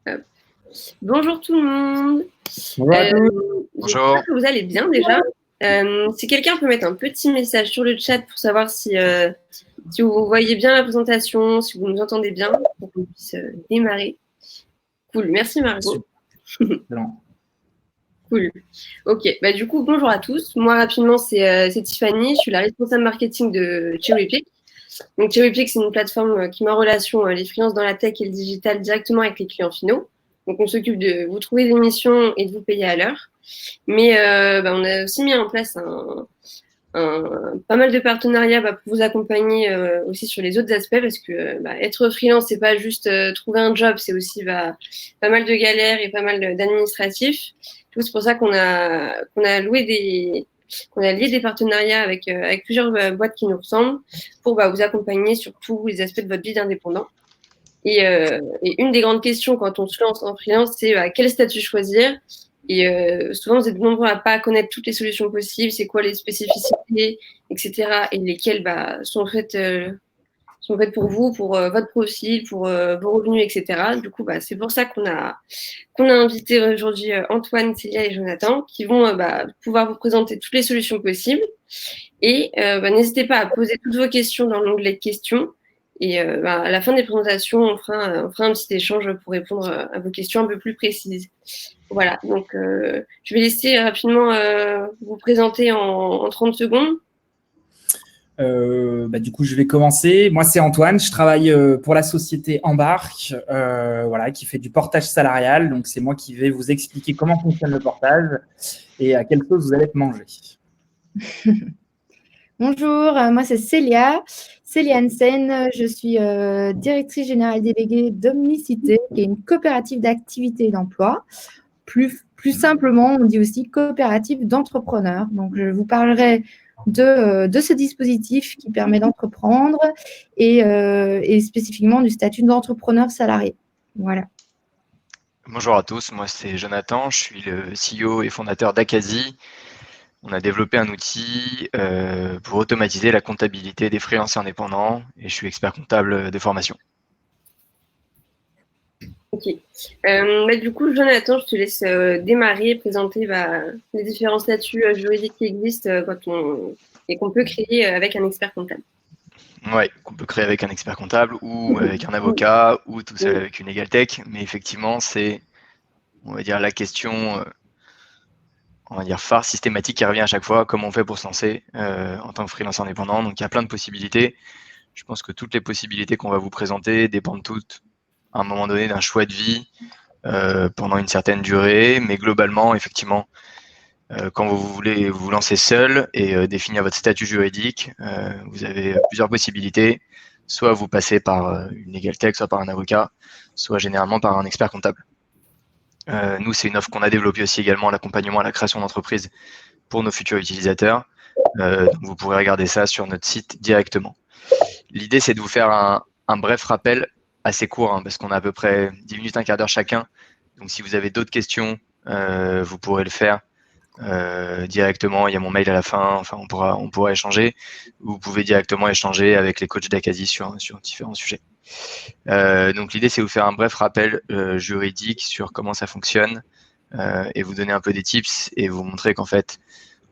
Hop. Bonjour tout le monde. Bonjour à tous. J'espère Bonjour. que vous allez bien déjà. Si quelqu'un peut mettre un petit message sur le chat pour savoir si vous voyez bien la présentation, si vous nous entendez bien, pour qu'on puisse démarrer. Cool, merci Margot. Cool. Ok, du coup, bonjour à tous. Moi, rapidement, c'est Tiffany. Je suis la responsable marketing de CherryPick. Donc, CherryPick, c'est une plateforme qui met en relation les freelances dans la tech et le digital directement avec les clients finaux. Donc, on s'occupe de vous trouver des missions et de vous payer à l'heure. Mais on a aussi mis en place pas mal de partenariats pour vous accompagner aussi sur les autres aspects parce que être freelance, c'est pas juste trouver un job, c'est aussi pas mal de galères et pas mal d'administratifs. C'est pour ça qu'on a lié des partenariats avec plusieurs boîtes qui nous ressemblent pour vous accompagner sur tous les aspects de votre vie d'indépendant. Et une des grandes questions quand on se lance en freelance, c'est quel statut choisir. Et souvent, vous êtes nombreux à pas connaître toutes les solutions possibles, c'est quoi les spécificités, etc. Et lesquelles sont faites pour vous, pour votre profil, pour vos revenus, etc. Du coup, c'est pour ça qu'on a invité aujourd'hui Antoine, Célia et Jonathan, qui vont pouvoir vous présenter toutes les solutions possibles. Et n'hésitez pas à poser toutes vos questions dans l'onglet questions. Et à la fin des présentations, on fera un petit échange pour répondre à vos questions un peu plus précises. Voilà, donc je vais laisser rapidement vous présenter en 30 secondes. Du coup, je vais commencer. Moi, c'est Antoine. Je travaille pour la société Embarque, qui fait du portage salarial. Donc, c'est moi qui vais vous expliquer comment fonctionne le portage et à quelle sauce vous allez être mangé. Bonjour, moi c'est Célia Hansen. Je suis directrice générale déléguée d'Omnicité, qui est une coopérative d'activité et d'emploi. Plus simplement, on dit aussi coopérative d'entrepreneurs. Donc, je vous parlerai de ce dispositif qui permet d'entreprendre et spécifiquement du statut d'entrepreneur salarié. Voilà. Bonjour à tous, moi c'est Jonathan, je suis le CEO et fondateur d'Akazi. On a développé un outil pour automatiser la comptabilité des freelances indépendants et je suis expert comptable de formation. Ok. Du coup, Jonathan, je te laisse démarrer et présenter les différents statuts juridiques qui existent et qu'on peut créer avec un expert comptable. Ouais, qu'on peut créer avec un expert comptable ou avec un avocat ou tout seul avec une EgalTech. Mais effectivement, c'est, on va dire, la question, phare systématique qui revient à chaque fois, comment on fait pour se lancer en tant que freelance indépendant. Donc, il y a plein de possibilités. Je pense que toutes les possibilités qu'on va vous présenter dépendent toutes, à un moment donné, d'un choix de vie pendant une certaine durée. Mais globalement, effectivement, quand vous voulez vous lancer seul et définir votre statut juridique, vous avez plusieurs possibilités. Soit vous passez par une EgalTech, soit par un avocat, soit généralement par un expert comptable. Nous, c'est une offre qu'on a développée aussi également, l'accompagnement à la création d'entreprise pour nos futurs utilisateurs. Donc vous pourrez regarder ça sur notre site directement. L'idée, c'est de vous faire un bref rappel assez court, parce qu'on a à peu près 10 minutes, un quart d'heure chacun. Donc si vous avez d'autres questions, vous pourrez le faire directement. Il y a mon mail à la fin, on pourra échanger. Vous pouvez directement échanger avec les coachs d'Akazi sur différents sujets. Donc l'idée, c'est de vous faire un bref rappel juridique sur comment ça fonctionne et vous donner un peu des tips et vous montrer qu'en fait,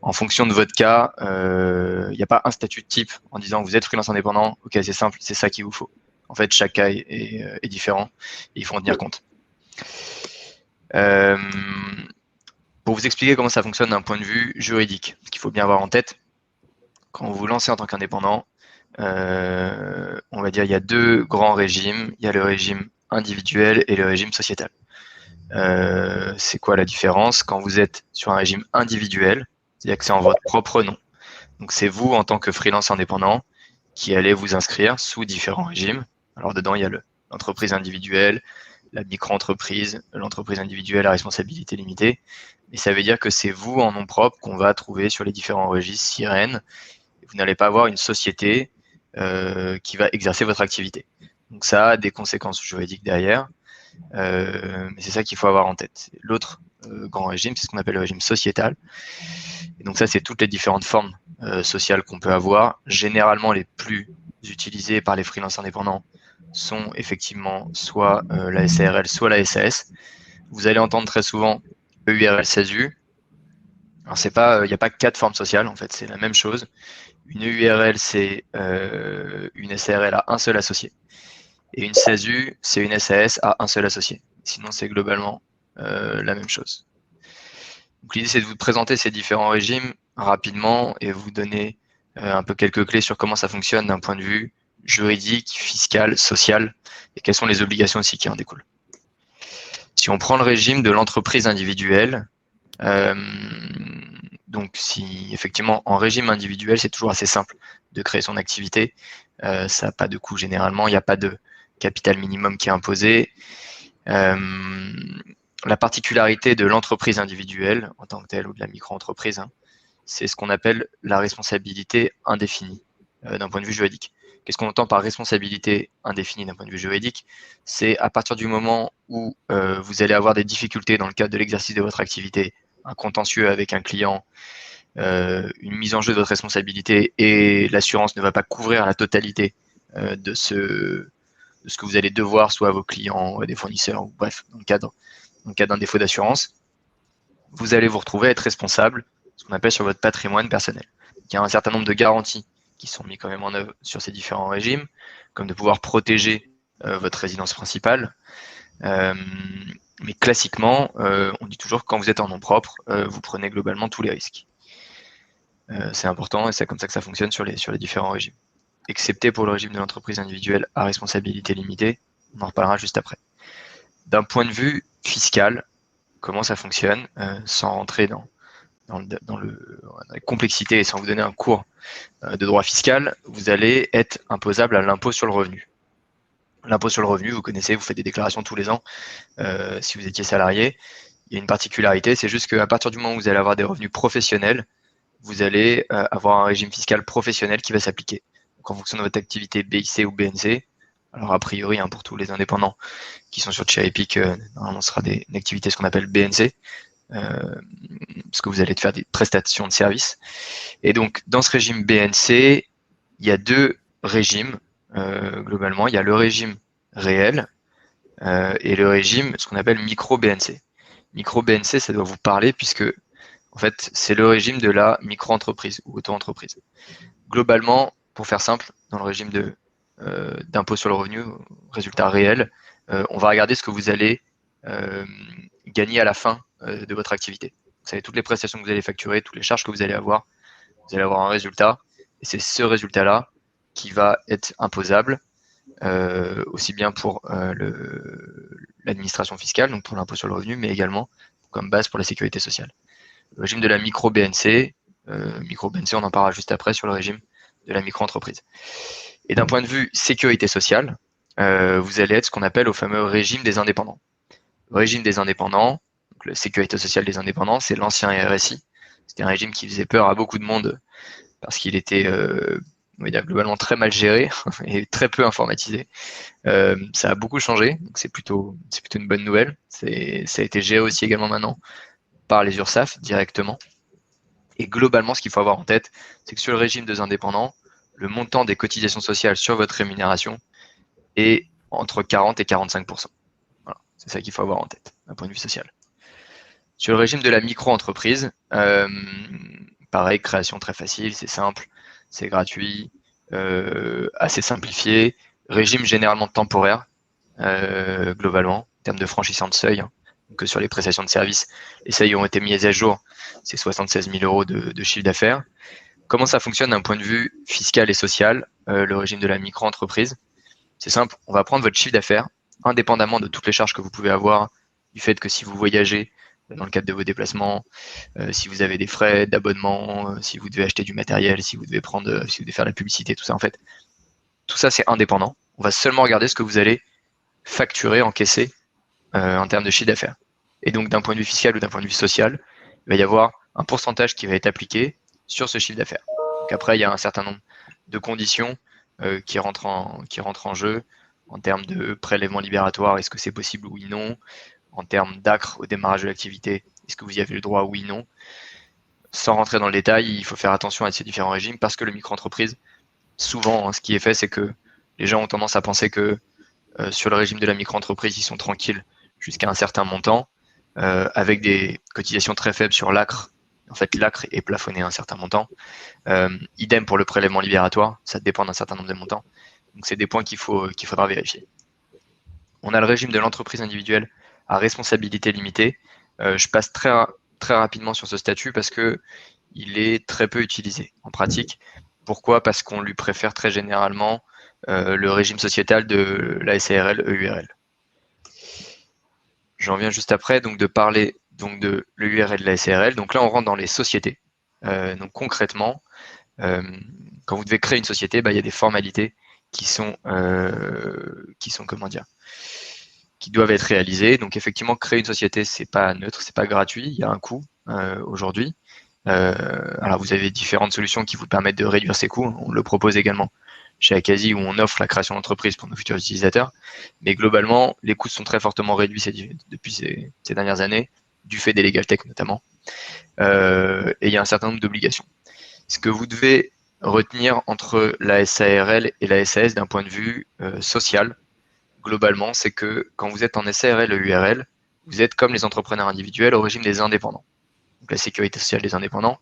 en fonction de votre cas, il n'y a pas un statut de type en disant vous êtes freelance indépendant, ok, c'est simple, c'est ça qu'il vous faut. En fait, chaque cas est différent et il faut en tenir compte. Pour vous expliquer comment ça fonctionne d'un point de vue juridique, ce qu'il faut bien avoir en tête, quand vous vous lancez en tant qu'indépendant, on va dire il y a deux grands régimes. Il y a le régime individuel et le régime sociétal. C'est quoi la différence? Quand vous êtes sur un régime individuel, c'est-à-dire que c'est en votre propre nom. Donc c'est vous en tant que freelance indépendant qui allez vous inscrire sous différents régimes. Alors dedans, il y a l'entreprise individuelle, la micro-entreprise, l'entreprise individuelle à responsabilité limitée. Et ça veut dire que c'est vous en nom propre qu'on va trouver sur les différents registres sirènes. Vous n'allez pas avoir une société qui va exercer votre activité. Donc ça a des conséquences juridiques derrière, mais c'est ça qu'il faut avoir en tête. L'autre grand régime, c'est ce qu'on appelle le régime sociétal. Et donc ça, c'est toutes les différentes formes sociales qu'on peut avoir. Généralement, les plus utilisées par les freelances indépendants sont effectivement soit la SARL, soit la SAS. Vous allez entendre très souvent EURL SASU. Alors, il n'y a pas 4 formes sociales, en fait, c'est la même chose. Une EURL, c'est une SARL à un seul associé. Et une SASU, c'est une SAS à un seul associé. Sinon, c'est globalement la même chose. Donc, l'idée, c'est de vous présenter ces différents régimes rapidement et vous donner un peu quelques clés sur comment ça fonctionne d'un point de vue juridique, fiscal, social, et quelles sont les obligations aussi qui en découlent. Si on prend le régime de l'entreprise individuelle, donc si effectivement en régime individuel, c'est toujours assez simple de créer son activité, ça n'a pas de coût généralement, il n'y a pas de capital minimum qui est imposé. La particularité de l'entreprise individuelle en tant que telle ou de la micro-entreprise, c'est ce qu'on appelle la responsabilité indéfinie d'un point de vue juridique. Qu'est-ce qu'on entend par responsabilité indéfinie d'un point de vue juridique? C'est à partir du moment où vous allez avoir des difficultés dans le cadre de l'exercice de votre activité, un contentieux avec un client, une mise en jeu de votre responsabilité et l'assurance ne va pas couvrir la totalité de ce que vous allez devoir soit à vos clients, à des fournisseurs, ou bref, dans le cadre d'un défaut d'assurance, vous allez vous retrouver à être responsable, ce qu'on appelle sur votre patrimoine personnel. Il y a un certain nombre de garanties qui sont mis quand même en œuvre sur ces différents régimes, comme de pouvoir protéger votre résidence principale. Mais classiquement, on dit toujours que quand vous êtes en nom propre, vous prenez globalement tous les risques. C'est important et c'est comme ça que ça fonctionne sur les différents régimes. Excepté pour le régime de l'entreprise individuelle à responsabilité limitée, on en reparlera juste après. D'un point de vue fiscal, comment ça fonctionne, sans rentrer dans la complexité et sans vous donner un cours de droit fiscal, vous allez être imposable à l'impôt sur le revenu. L'impôt sur le revenu, vous connaissez, vous faites des déclarations tous les ans. Si vous étiez salarié, il y a une particularité, c'est juste qu'à partir du moment où vous allez avoir des revenus professionnels, vous allez avoir un régime fiscal professionnel qui va s'appliquer. Donc, en fonction de votre activité BIC ou BNC, alors a priori, pour tous les indépendants qui sont sur Cherrypick, normalement ce sera une activité ce qu'on appelle BNC, parce que vous allez faire des prestations de services. Et donc, dans ce régime BNC, il y a 2 régimes, globalement. Il y a le régime réel et le régime, ce qu'on appelle micro-BNC. Micro-BNC, ça doit vous parler puisque, en fait, c'est le régime de la micro-entreprise ou auto-entreprise. Globalement, pour faire simple, dans le régime d'impôt sur le revenu, résultat réel, on va regarder ce que vous allez gagner à la fin de votre activité. Vous savez, toutes les prestations que vous allez facturer, toutes les charges que vous allez avoir un résultat, et c'est ce résultat-là qui va être imposable, aussi bien pour l'administration fiscale, donc pour l'impôt sur le revenu, mais également comme base pour la sécurité sociale. Le régime de la micro-BNC, on en parlera juste après sur le régime de la micro-entreprise. Et d'un point de vue sécurité sociale, vous allez être ce qu'on appelle au fameux régime des indépendants. Le régime des indépendants, donc la sécurité sociale des indépendants, c'est l'ancien RSI. C'était un régime qui faisait peur à beaucoup de monde parce qu'il était on va dire globalement très mal géré et très peu informatisé. Ça a beaucoup changé, donc c'est plutôt une bonne nouvelle. Ça a été géré aussi également maintenant par les URSSAF directement. Et globalement, ce qu'il faut avoir en tête, c'est que sur le régime des indépendants, le montant des cotisations sociales sur votre rémunération est entre 40 et 45%. Voilà, c'est ça qu'il faut avoir en tête d'un point de vue social. Sur le régime de la micro-entreprise, pareil, création très facile, c'est simple, c'est gratuit, assez simplifié, régime généralement temporaire, globalement, en termes de franchissant de seuil, que sur les prestations de services, les seuils ont été mis à jour, c'est 76 000 euros de chiffre d'affaires. Comment ça fonctionne d'un point de vue fiscal et social, le régime de la micro-entreprise? C'est simple, on va prendre votre chiffre d'affaires, indépendamment de toutes les charges que vous pouvez avoir, du fait que si vous voyagez dans le cadre de vos déplacements, si vous avez des frais d'abonnement, si vous devez acheter du matériel, si vous devez faire la publicité, tout ça en fait, tout ça c'est indépendant. On va seulement regarder ce que vous allez facturer, encaisser en termes de chiffre d'affaires. Et donc d'un point de vue fiscal ou d'un point de vue social, il va y avoir un pourcentage qui va être appliqué sur ce chiffre d'affaires. Donc après, il y a un certain nombre de conditions qui rentrent en jeu en termes de prélèvement libératoire, est-ce que c'est possible oui non, en termes d'acre au démarrage de l'activité, est-ce que vous y avez le droit oui non. Sans rentrer dans le détail, il faut faire attention à ces différents régimes parce que le micro-entreprise, souvent, ce qui est fait, c'est que les gens ont tendance à penser que sur le régime de la micro-entreprise, ils sont tranquilles jusqu'à un certain montant, avec des cotisations très faibles sur l'ACRE. En fait, l'ACRE est plafonné à un certain montant. Idem pour le prélèvement libératoire, ça dépend d'un certain nombre de montants. Donc, c'est des points qu'il faudra vérifier. On a le régime de l'entreprise individuelle à responsabilité limitée. Je passe très rapidement sur ce statut parce que il est très peu utilisé en pratique. Pourquoi? Parce qu'on lui préfère très généralement le régime sociétal de la SARL EURL. J'en viens juste après donc de parler donc de l'EURL de la SARL. Donc là, on rentre dans les sociétés. Donc concrètement, quand vous devez créer une société, il y a des formalités qui doivent être réalisées. Donc effectivement, créer une société, c'est pas neutre, c'est pas gratuit, il y a un coût aujourd'hui. Alors vous avez différentes solutions qui vous permettent de réduire ces coûts. On le propose également chez Akazi où on offre la création d'entreprise pour nos futurs utilisateurs. Mais globalement, les coûts sont très fortement réduits depuis ces dernières années, du fait des legal tech notamment. Et il y a un certain nombre d'obligations. Ce que vous devez retenir entre la SARL et la SAS d'un point de vue social, globalement, c'est que quand vous êtes en SARL et URL, vous êtes comme les entrepreneurs individuels au régime des indépendants. Donc la sécurité sociale des indépendants,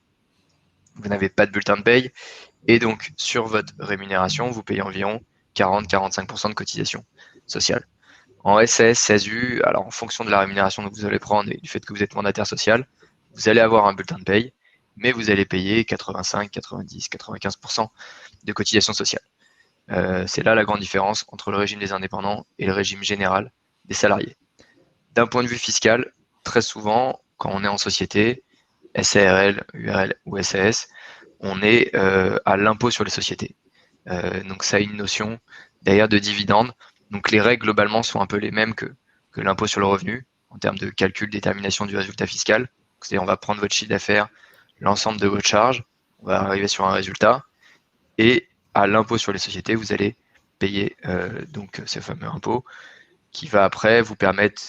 vous n'avez pas de bulletin de paye, et donc sur votre rémunération, vous payez environ 40-45% de cotisation sociale. En SAS, SASU, alors en fonction de la rémunération que vous allez prendre et du fait que vous êtes mandataire social, vous allez avoir un bulletin de paye, mais vous allez payer 85, 90, 95% de cotisation sociale. C'est là la grande différence entre le régime des indépendants et le régime général des salariés. D'un point de vue fiscal, très souvent, quand on est en société, SARL, URL ou SAS, on est à l'impôt sur les sociétés. Donc ça a une notion d'ailleurs de dividende. Donc les règles globalement sont un peu les mêmes que l'impôt sur le revenu en termes de calcul, détermination du résultat fiscal. C'est-à-dire on va prendre votre chiffre d'affaires, l'ensemble de votre charge, on va arriver sur un résultat et à l'impôt sur les sociétés, vous allez payer donc ce fameux impôt qui va après vous permettre,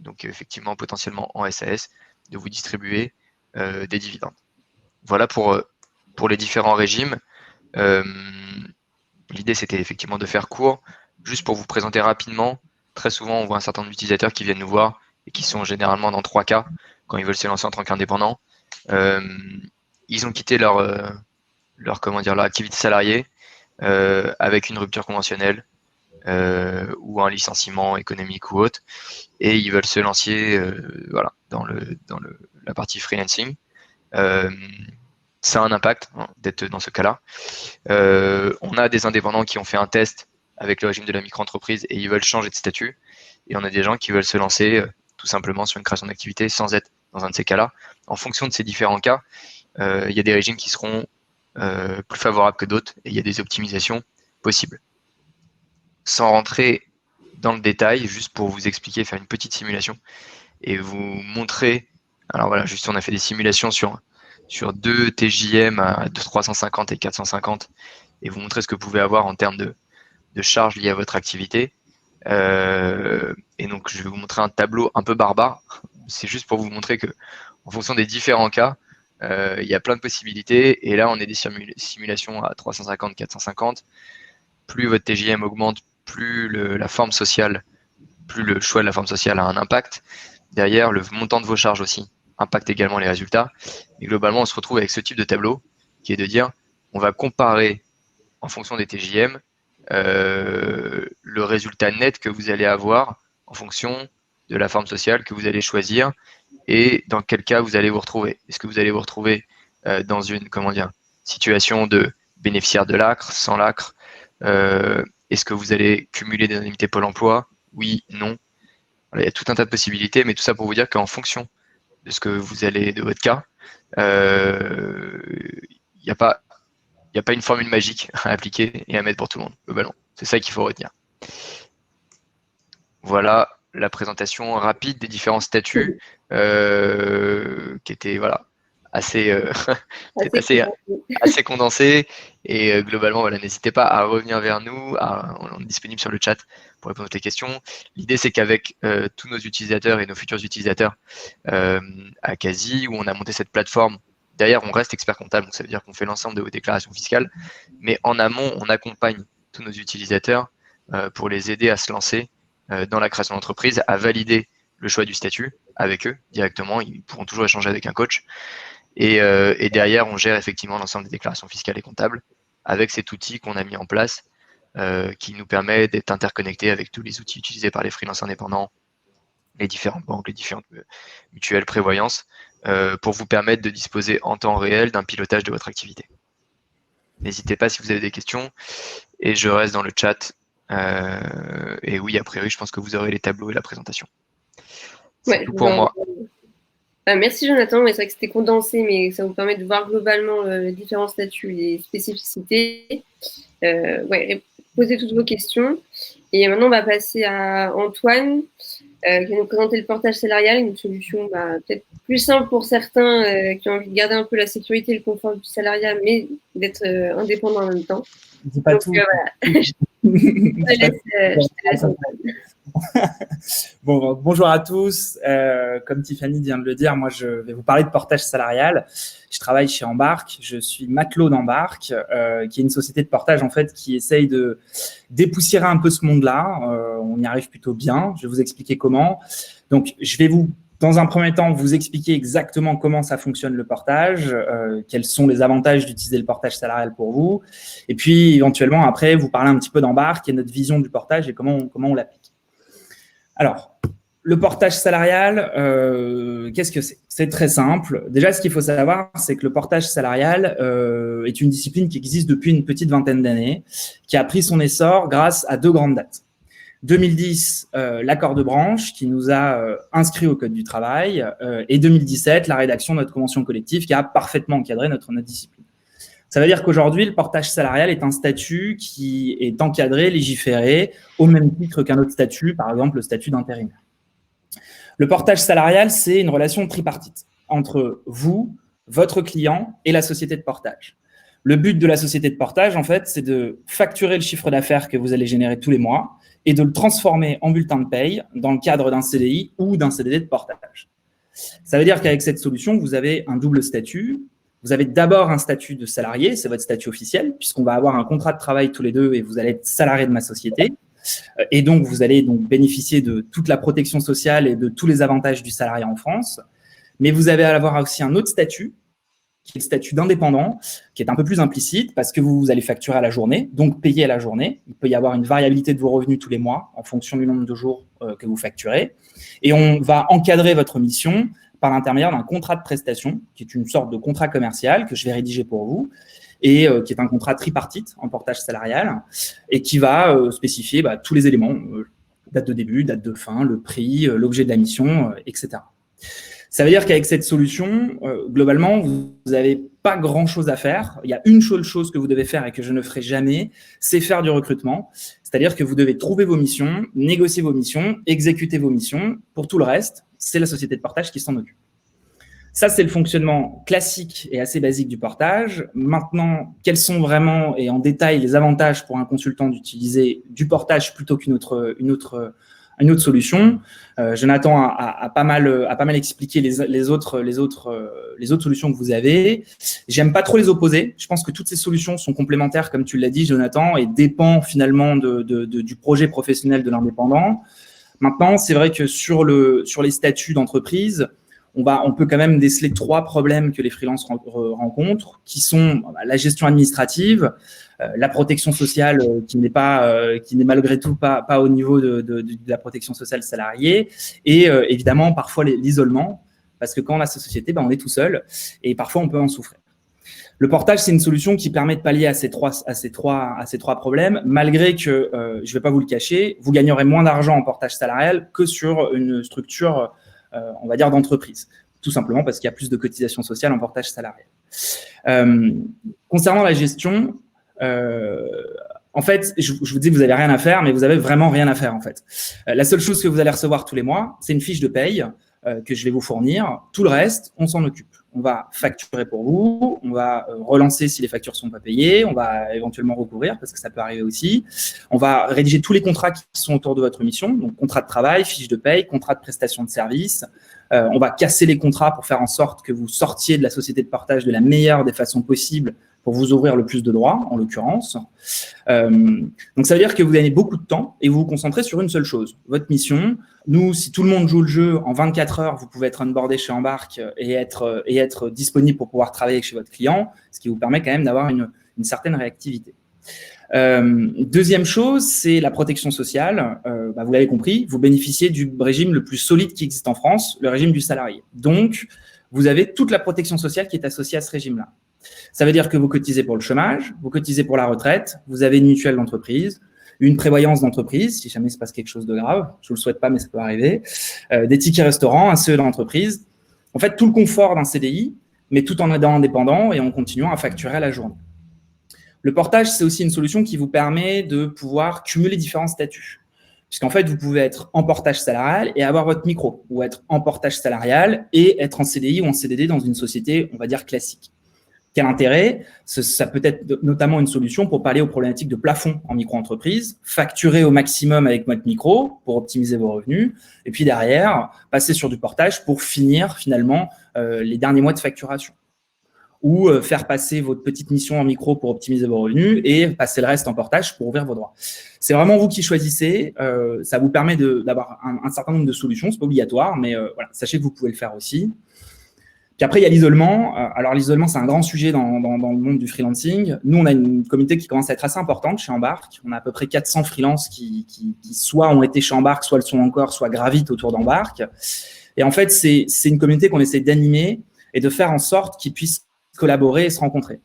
donc effectivement potentiellement en SAS, de vous distribuer des dividendes. Voilà pour les différents régimes. L'idée c'était effectivement de faire court, juste pour vous présenter rapidement. Très souvent on voit un certain nombre d'utilisateurs qui viennent nous voir et qui sont généralement dans 3 cas quand ils veulent se lancer en tant qu'indépendants. Ils ont quitté leur activité salariée avec une rupture conventionnelle ou un licenciement économique ou autre, et ils veulent se lancer dans la partie freelancing. Ça a un impact d'être dans ce cas-là. On a des indépendants qui ont fait un test avec le régime de la micro-entreprise et ils veulent changer de statut, et on a des gens qui veulent se lancer tout simplement sur une création d'activité sans être dans un de ces cas-là. En fonction de ces différents cas, il y a des régimes qui seront plus favorables que d'autres et il y a des optimisations possibles. Sans rentrer dans le détail, juste pour vous expliquer, faire une petite simulation et vous montrer. Alors voilà, juste on a fait des simulations sur 2 TJM à 350 et 450 et vous montrer ce que vous pouvez avoir en termes de charges liées à votre activité. Et donc je vais vous montrer un tableau un peu barbare. C'est juste pour vous montrer que en fonction des différents cas, il y a plein de possibilités. Et là, on est des simulations à 350, 450. Plus votre TJM augmente, plus la forme sociale, plus le choix de la forme sociale a un impact. Derrière, le montant de vos charges aussi impacte également les résultats. Et globalement, on se retrouve avec ce type de tableau qui est de dire, on va comparer en fonction des TJM le résultat net que vous allez avoir en fonction de la forme sociale que vous allez choisir et dans quel cas vous allez vous retrouver. Est-ce que vous allez vous retrouver dans une situation de bénéficiaire de l'ACRE, sans l'ACRE? Est-ce que vous allez cumuler des indemnités Pôle emploi? Oui, non. Voilà, il y a tout un tas de possibilités, mais tout ça pour vous dire qu'en fonction de ce que vous allez, de votre cas, il n'y a pas une formule magique à appliquer et à mettre pour tout le monde, globalement. C'est ça qu'il faut retenir. Voilà la présentation rapide des différents statuts qui était assez condensé. Et globalement, n'hésitez pas à revenir vers nous. On est disponible sur le chat pour répondre à toutes les questions. L'idée, c'est qu'avec tous nos utilisateurs et nos futurs utilisateurs à Akazi, où on a monté cette plateforme, derrière, on reste expert comptable, donc ça veut dire qu'on fait l'ensemble de vos déclarations fiscales. Mais en amont, on accompagne tous nos utilisateurs pour les aider à se lancer dans la création d'entreprise, à valider le choix du statut avec eux directement. Ils pourront toujours échanger avec un coach. Et derrière, on gère effectivement l'ensemble des déclarations fiscales et comptables avec cet outil qu'on a mis en place qui nous permet d'être interconnectés avec tous les outils utilisés par les freelances indépendants, les différentes banques, les différentes mutuelles, prévoyances, pour vous permettre de disposer en temps réel d'un pilotage de votre activité. N'hésitez pas si vous avez des questions. Et je reste dans le chat. Et oui, a priori, je pense que vous aurez les tableaux et la présentation. C'est tout pour moi. Merci Jonathan. C'est vrai que c'était condensé, mais ça vous permet de voir globalement les différents statuts, les spécificités. Posez toutes vos questions. Et maintenant, on va passer à Antoine, qui va nous présenter le portage salarial, une solution peut-être plus simple pour certains qui ont envie de garder un peu la sécurité et le confort du salariat, mais d'être indépendant en même temps. Je dis pas tout. Voilà. Je te laisse Antoine. Bon, bonjour à tous. Comme Tiffany vient de le dire, moi, je vais vous parler de portage salarial. Je travaille chez Embark. Je suis matelot d'Embark, qui est une société de portage en fait qui essaye de dépoussiérer un peu ce monde-là. On y arrive plutôt bien. Je vais vous expliquer comment. Donc, je vais dans un premier temps, vous expliquer exactement comment ça fonctionne le portage, quels sont les avantages d'utiliser le portage salarial pour vous, et puis éventuellement après vous parler un petit peu d'Embark et notre vision du portage et comment on l'applique. Alors, le portage salarial, qu'est-ce que c'est? C'est très simple. Déjà, ce qu'il faut savoir, c'est que le portage salarial est une discipline qui existe depuis une petite vingtaine d'années, qui a pris son essor grâce à deux grandes dates. 2010, l'accord de branche qui nous a inscrits au Code du travail et 2017, la rédaction de notre convention collective qui a parfaitement encadré notre discipline. Ça veut dire qu'aujourd'hui, le portage salarial est un statut qui est encadré, légiféré, au même titre qu'un autre statut, par exemple le statut d'intérimaire. Le portage salarial, c'est une relation tripartite entre vous, votre client et la société de portage. Le but de la société de portage, en fait, c'est de facturer le chiffre d'affaires que vous allez générer tous les mois et de le transformer en bulletin de paye dans le cadre d'un CDI ou d'un CDD de portage. Ça veut dire qu'avec cette solution, vous avez un double statut. Vous avez d'abord un statut de salarié, c'est votre statut officiel, puisqu'on va avoir un contrat de travail tous les deux et vous allez être salarié de ma société. Et donc, vous allez donc bénéficier de toute la protection sociale et de tous les avantages du salariat en France. Mais vous allez avoir aussi un autre statut, qui est le statut d'indépendant, qui est un peu plus implicite parce que vous allez facturer à la journée, donc payer à la journée. Il peut y avoir une variabilité de vos revenus tous les mois en fonction du nombre de jours que vous facturez. Et on va encadrer votre mission par l'intermédiaire d'un contrat de prestation, qui est une sorte de contrat commercial que je vais rédiger pour vous, et qui est un contrat tripartite en portage salarial, et qui va spécifier tous les éléments, date de début, date de fin, le prix, l'objet de la mission, etc. Ça veut dire qu'avec cette solution, globalement, vous n'avez pas grand-chose à faire. Il y a une seule chose que vous devez faire et que je ne ferai jamais, c'est faire du recrutement. C'est-à-dire que vous devez trouver vos missions, négocier vos missions, exécuter vos missions. Pour tout le reste, c'est la société de portage qui s'en occupe. Ça, c'est le fonctionnement classique et assez basique du portage. Maintenant, quels sont vraiment et en détail les avantages pour un consultant d'utiliser du portage plutôt qu'une autre solution? Jonathan a pas mal expliqué les autres solutions que vous avez. J'aime pas trop les opposer. Je pense que toutes ces solutions sont complémentaires, comme tu l'as dit, Jonathan, et dépendent finalement du projet professionnel de l'indépendant. Maintenant, c'est vrai que sur les statuts d'entreprise, on peut quand même déceler 3 problèmes que les freelances rencontrent, qui sont la gestion administrative, la protection sociale qui n'est malgré tout pas au niveau de la protection sociale salariée, et évidemment parfois l'isolement, parce que quand on a sa société, on est tout seul et parfois on peut en souffrir. Le portage, c'est une solution qui permet de pallier à ces trois problèmes, malgré que, je ne vais pas vous le cacher, vous gagnerez moins d'argent en portage salarial que sur une structure, on va dire, d'entreprise. Tout simplement parce qu'il y a plus de cotisations sociales en portage salarial. Concernant la gestion, en fait, je vous dis que vous n'avez rien à faire, mais vous n'avez vraiment rien à faire, en fait. La seule chose que vous allez recevoir tous les mois, c'est une fiche de paye que je vais vous fournir. Tout le reste, on s'en occupe. On va facturer pour vous, on va relancer si les factures ne sont pas payées, on va éventuellement recouvrir parce que ça peut arriver aussi. On va rédiger tous les contrats qui sont autour de votre mission, donc contrat de travail, fiche de paye, contrat de prestation de service. On va casser les contrats pour faire en sorte que vous sortiez de la société de portage de la meilleure des façons possibles pour vous ouvrir le plus de droits, en l'occurrence. Donc, ça veut dire que vous gagnez beaucoup de temps et vous vous concentrez sur une seule chose, votre mission. Nous, si tout le monde joue le jeu, en 24 heures, vous pouvez être onboardé chez Embark et être disponible pour pouvoir travailler chez votre client, ce qui vous permet quand même d'avoir une certaine réactivité. Deuxième chose, c'est la protection sociale. Vous l'avez compris, vous bénéficiez du régime le plus solide qui existe en France, le régime du salarié. Donc, vous avez toute la protection sociale qui est associée à ce régime-là. Ça veut dire que vous cotisez pour le chômage, vous cotisez pour la retraite, vous avez une mutuelle d'entreprise, une prévoyance d'entreprise, si jamais il se passe quelque chose de grave, je ne le souhaite pas, mais ça peut arriver, des tickets restaurants, un CE d'entreprise. En fait, tout le confort d'un CDI, mais tout en étant indépendant et en continuant à facturer à la journée. Le portage, c'est aussi une solution qui vous permet de pouvoir cumuler différents statuts. Puisqu'en fait, vous pouvez être en portage salarial et avoir votre micro, ou être en portage salarial et être en CDI ou en CDD dans une société, on va dire, classique. Quel intérêt? Ça peut être notamment une solution pour parler aux problématiques de plafond en micro-entreprise, facturer au maximum avec votre micro pour optimiser vos revenus, et puis derrière, passer sur du portage pour finir finalement les derniers mois de facturation. Ou faire passer votre petite mission en micro pour optimiser vos revenus et passer le reste en portage pour ouvrir vos droits. C'est vraiment vous qui choisissez. Ça vous permet d'avoir un certain nombre de solutions. C'est pas obligatoire, mais voilà, sachez que vous pouvez le faire aussi. Puis après, il y a l'isolement. Alors, l'isolement, c'est un grand sujet dans le monde du freelancing. Nous, on a une communauté qui commence à être assez importante chez Embark. On a à peu près 400 freelances qui soit ont été chez Embark, soit le sont encore, soit gravitent autour d'Embark. Et en fait, c'est une communauté qu'on essaie d'animer et de faire en sorte qu'ils puissent collaborer et se rencontrer.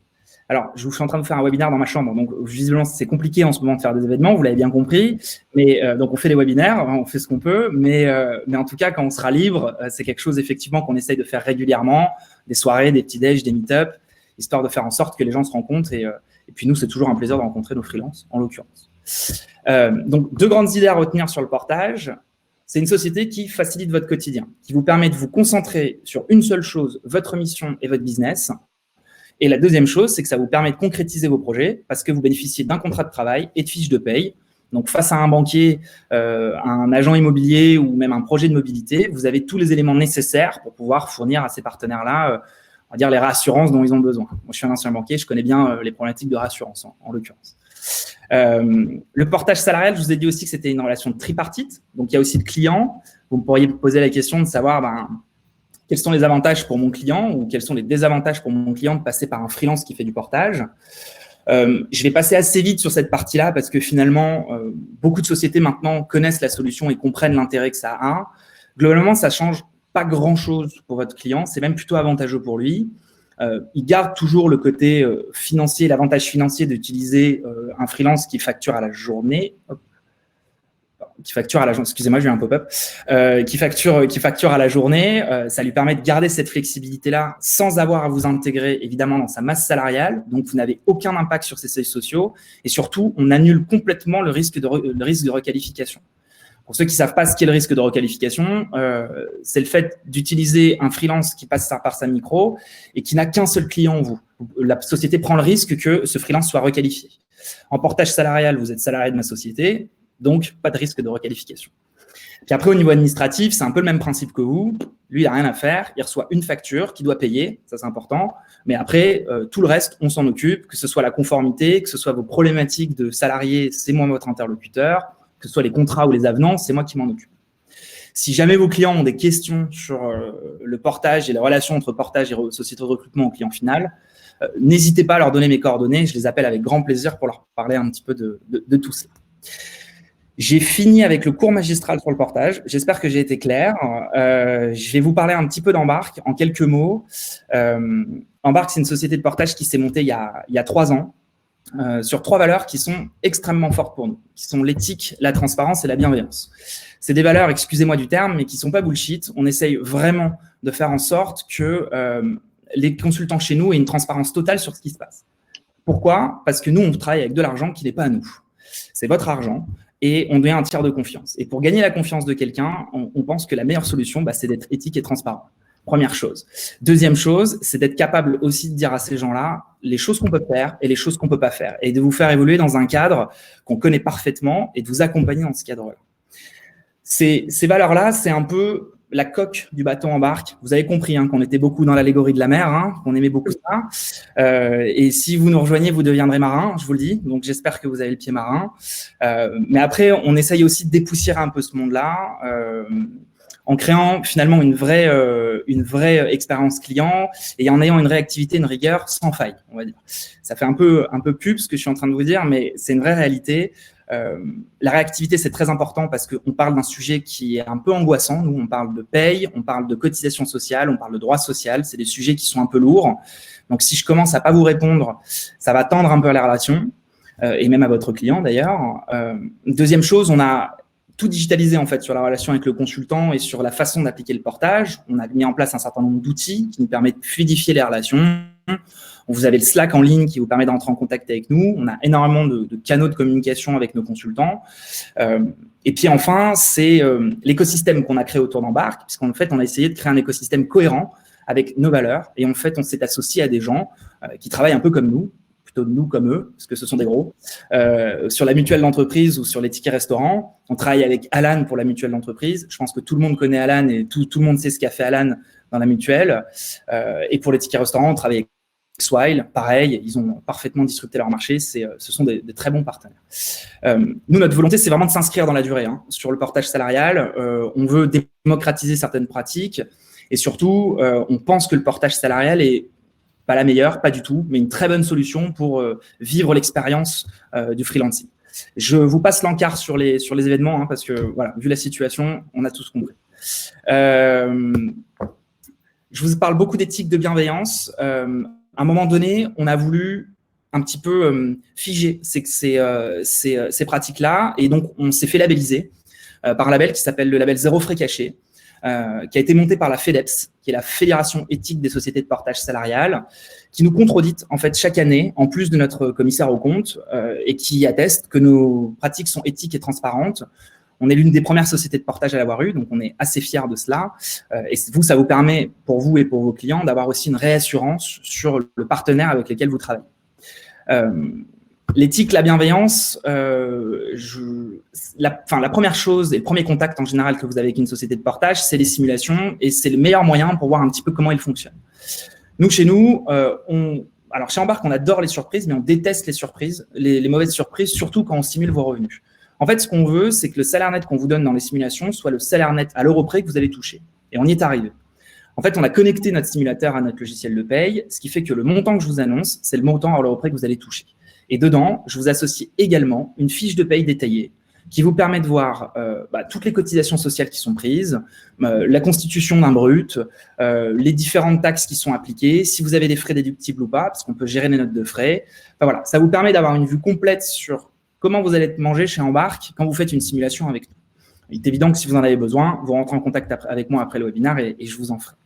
Alors, je suis en train de faire un webinaire dans ma chambre, donc visiblement, c'est compliqué en ce moment de faire des événements, vous l'avez bien compris. Mais donc, on fait des webinaires, on fait ce qu'on peut, mais en tout cas, quand on sera libre, c'est quelque chose effectivement qu'on essaye de faire régulièrement, des soirées, des petits-déj, des meet-up, histoire de faire en sorte que les gens se rencontrent. Et puis nous, c'est toujours un plaisir de rencontrer nos freelances, en l'occurrence. Donc, deux grandes idées à retenir sur le portage. C'est une société qui facilite votre quotidien, qui vous permet de vous concentrer sur une seule chose, votre mission et votre business. Et la deuxième chose, c'est que ça vous permet de concrétiser vos projets parce que vous bénéficiez d'un contrat de travail et de fiches de paye. Donc, face à un banquier, un agent immobilier ou même un projet de mobilité, vous avez tous les éléments nécessaires pour pouvoir fournir à ces partenaires-là, on va dire, les réassurances dont ils ont besoin. Moi, je suis un ancien banquier, je connais bien les problématiques de réassurance, en l'occurrence. Le portage salarial, je vous ai dit aussi que c'était une relation tripartite. Donc, il y a aussi le client. Vous pourriez vous poser la question de savoir quels sont les avantages pour mon client ou quels sont les désavantages pour mon client de passer par un freelance qui fait du portage. Je vais passer assez vite sur cette partie-là parce que finalement, beaucoup de sociétés maintenant connaissent la solution et comprennent l'intérêt que ça a. Globalement, ça change pas grand-chose pour votre client. C'est même plutôt avantageux pour lui. Il garde toujours le côté financier, l'avantage financier d'utiliser un freelance qui facture à la journée. Excusez-moi, j'ai eu un pop-up, qui facture à la journée. Ça lui permet de garder cette fléxibilité-là sans avoir à vous intégrer évidemment dans sa masse salariale. Donc, vous n'avez aucun impact sur ses seuils sociaux et surtout, on annule complètement le risque de requalification. Pour ceux qui ne savent pas ce qu'est le risque de requalification, c'est le fait d'utiliser un freelance qui passe par sa micro et qui n'a qu'un seul client en vous. La société prend le risque que ce freelance soit requalifié. En portage salarial, vous êtes salarié de ma société, donc pas de risque de requalification. Puis après, au niveau administratif, c'est un peu le même principe que vous. Lui, il n'a rien à faire. Il reçoit une facture qu'il doit payer. Ça, c'est important. Mais après, tout le reste, on s'en occupe, que ce soit la conformité, que ce soit vos problématiques de salariés, c'est moi votre interlocuteur, que ce soit les contrats ou les avenants, c'est moi qui m'en occupe. Si jamais vos clients ont des questions sur le portage et la relation entre portage et société de recrutement au client final, n'hésitez pas à leur donner mes coordonnées. Je les appelle avec grand plaisir pour leur parler un petit peu de tout ça. J'ai fini avec le cours magistral sur le portage. J'espère que j'ai été clair. Je vais vous parler un petit peu d'Embark en quelques mots. Embark, c'est une société de portage qui s'est montée il y a 3 ans sur 3 valeurs qui sont extrêmement fortes pour nous, qui sont l'éthique, la transparence et la bienveillance. C'est des valeurs, excusez-moi du terme, mais qui ne sont pas bullshit. On essaye vraiment de faire en sorte que les consultants chez nous aient une transparence totale sur ce qui se passe. Pourquoi ? Parce que nous, on travaille avec de l'argent qui n'est pas à nous. C'est votre argent. Et on devient un tiers de confiance. Et pour gagner la confiance de quelqu'un, on pense que la meilleure solution, c'est d'être éthique et transparent. Première chose. Deuxième chose, c'est d'être capable aussi de dire à ces gens-là les choses qu'on peut faire et les choses qu'on peut pas faire. Et de vous faire évoluer dans un cadre qu'on connaît parfaitement et de vous accompagner dans ce cadre-là. Ces valeurs-là, c'est un peu la coque du bateau embarque. Vous avez compris qu'on était beaucoup dans l'allégorie de la mer, qu'on aimait beaucoup ça. Et si vous nous rejoignez, vous deviendrez marin, je vous le dis. Donc, j'espère que vous avez le pied marin. Mais après, on essaye aussi de dépoussiérer un peu ce monde-là en créant finalement une vraie expérience client et en ayant une réactivité, une rigueur sans faille, on va dire. Ça fait un peu pub ce que je suis en train de vous dire, mais c'est une vraie réalité. La réactivité, c'est très important parce qu'on parle d'un sujet qui est un peu angoissant. Nous, on parle de paye, on parle de cotisation sociale, on parle de droit social. C'est des sujets qui sont un peu lourds. Donc, si je commence à pas vous répondre, ça va tendre un peu à la relation et même à votre client d'ailleurs. Deuxième chose, on a tout digitalisé en fait sur la relation avec le consultant et sur la façon d'appliquer le portage. On a mis en place un certain nombre d'outils qui nous permettent de fluidifier les relations. Vous avez le Slack en ligne qui vous permet d'entrer en contact avec nous. On a énormément de canaux de communication avec nos consultants. Et puis enfin, c'est l'écosystème qu'on a créé autour d'Embarque, puisqu'en fait, on a essayé de créer un écosystème cohérent avec nos valeurs. Et en fait, on s'est associé à des gens qui travaillent un peu comme nous, plutôt nous comme eux, parce que ce sont des gros. Sur la mutuelle d'entreprise ou sur les tickets restaurants, on travaille avec Alan pour la mutuelle d'entreprise. Je pense que tout le monde connaît Alan et tout le monde sait ce qu'a fait Alan dans la mutuelle. Et pour les tickets restaurants, on travaille avec Swile, pareil, ils ont parfaitement disrupté leur marché, ce sont des très bons partenaires. Nous, notre volonté, c'est vraiment de s'inscrire dans la durée sur le portage salarial. On veut démocratiser certaines pratiques et surtout, on pense que le portage salarial est pas la meilleure, pas du tout, mais une très bonne solution pour vivre l'expérience du freelancing. Je vous passe l'encart sur les événements parce que, voilà, vu la situation, on a tous compris. Je vous parle beaucoup d'éthique, de bienveillance. À un moment donné, on a voulu un petit peu figer ces pratiques-là et donc on s'est fait labelliser par un label qui s'appelle le label Zéro Frais Caché, qui a été monté par la FEDEPS, qui est la Fédération éthique des sociétés de portage salarial, qui nous contredite en fait chaque année, en plus de notre commissaire aux comptes, et qui atteste que nos pratiques sont éthiques et transparentes. On est l'une des premières sociétés de portage à l'avoir eu, donc on est assez fiers de cela. Et vous, ça vous permet, pour vous et pour vos clients, d'avoir aussi une réassurance sur le partenaire avec lequel vous travaillez. L'éthique, la bienveillance, la première chose et le premier contact en général que vous avez avec une société de portage, c'est les simulations et c'est le meilleur moyen pour voir un petit peu comment ils fonctionnent. Nous, chez nous, alors chez Embarque, on adore les surprises, mais on déteste les surprises, les mauvaises surprises, surtout quand on simule vos revenus. En fait, ce qu'on veut, c'est que le salaire net qu'on vous donne dans les simulations soit le salaire net à l'euro près que vous allez toucher. Et on y est arrivé. En fait, on a connecté notre simulateur à notre logiciel de paye, ce qui fait que le montant que je vous annonce, c'est le montant à l'euro près que vous allez toucher. Et dedans, je vous associe également une fiche de paye détaillée qui vous permet de voir toutes les cotisations sociales qui sont prises, la constitution d'un brut, les différentes taxes qui sont appliquées, si vous avez des frais déductibles ou pas, parce qu'on peut gérer les notes de frais. Enfin, voilà, ça vous permet d'avoir une vue complète sur comment vous allez être mangé chez Embarque quand vous faites une simulation avec nous. Il est évident que si vous en avez besoin, vous rentrez en contact avec moi après le webinaire et je vous en ferai.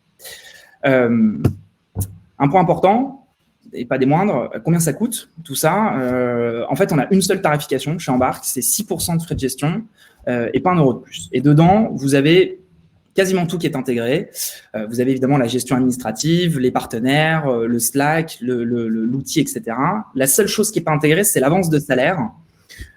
Un point important, et pas des moindres, combien ça coûte, tout ça. En fait, on a une seule tarification chez Embarque, c'est 6% de frais de gestion et pas 1 euro de plus. Et dedans, vous avez quasiment tout qui est intégré. Vous avez évidemment la gestion administrative, les partenaires, le Slack, l'outil, etc. La seule chose qui n'est pas intégrée, c'est l'avance de salaire.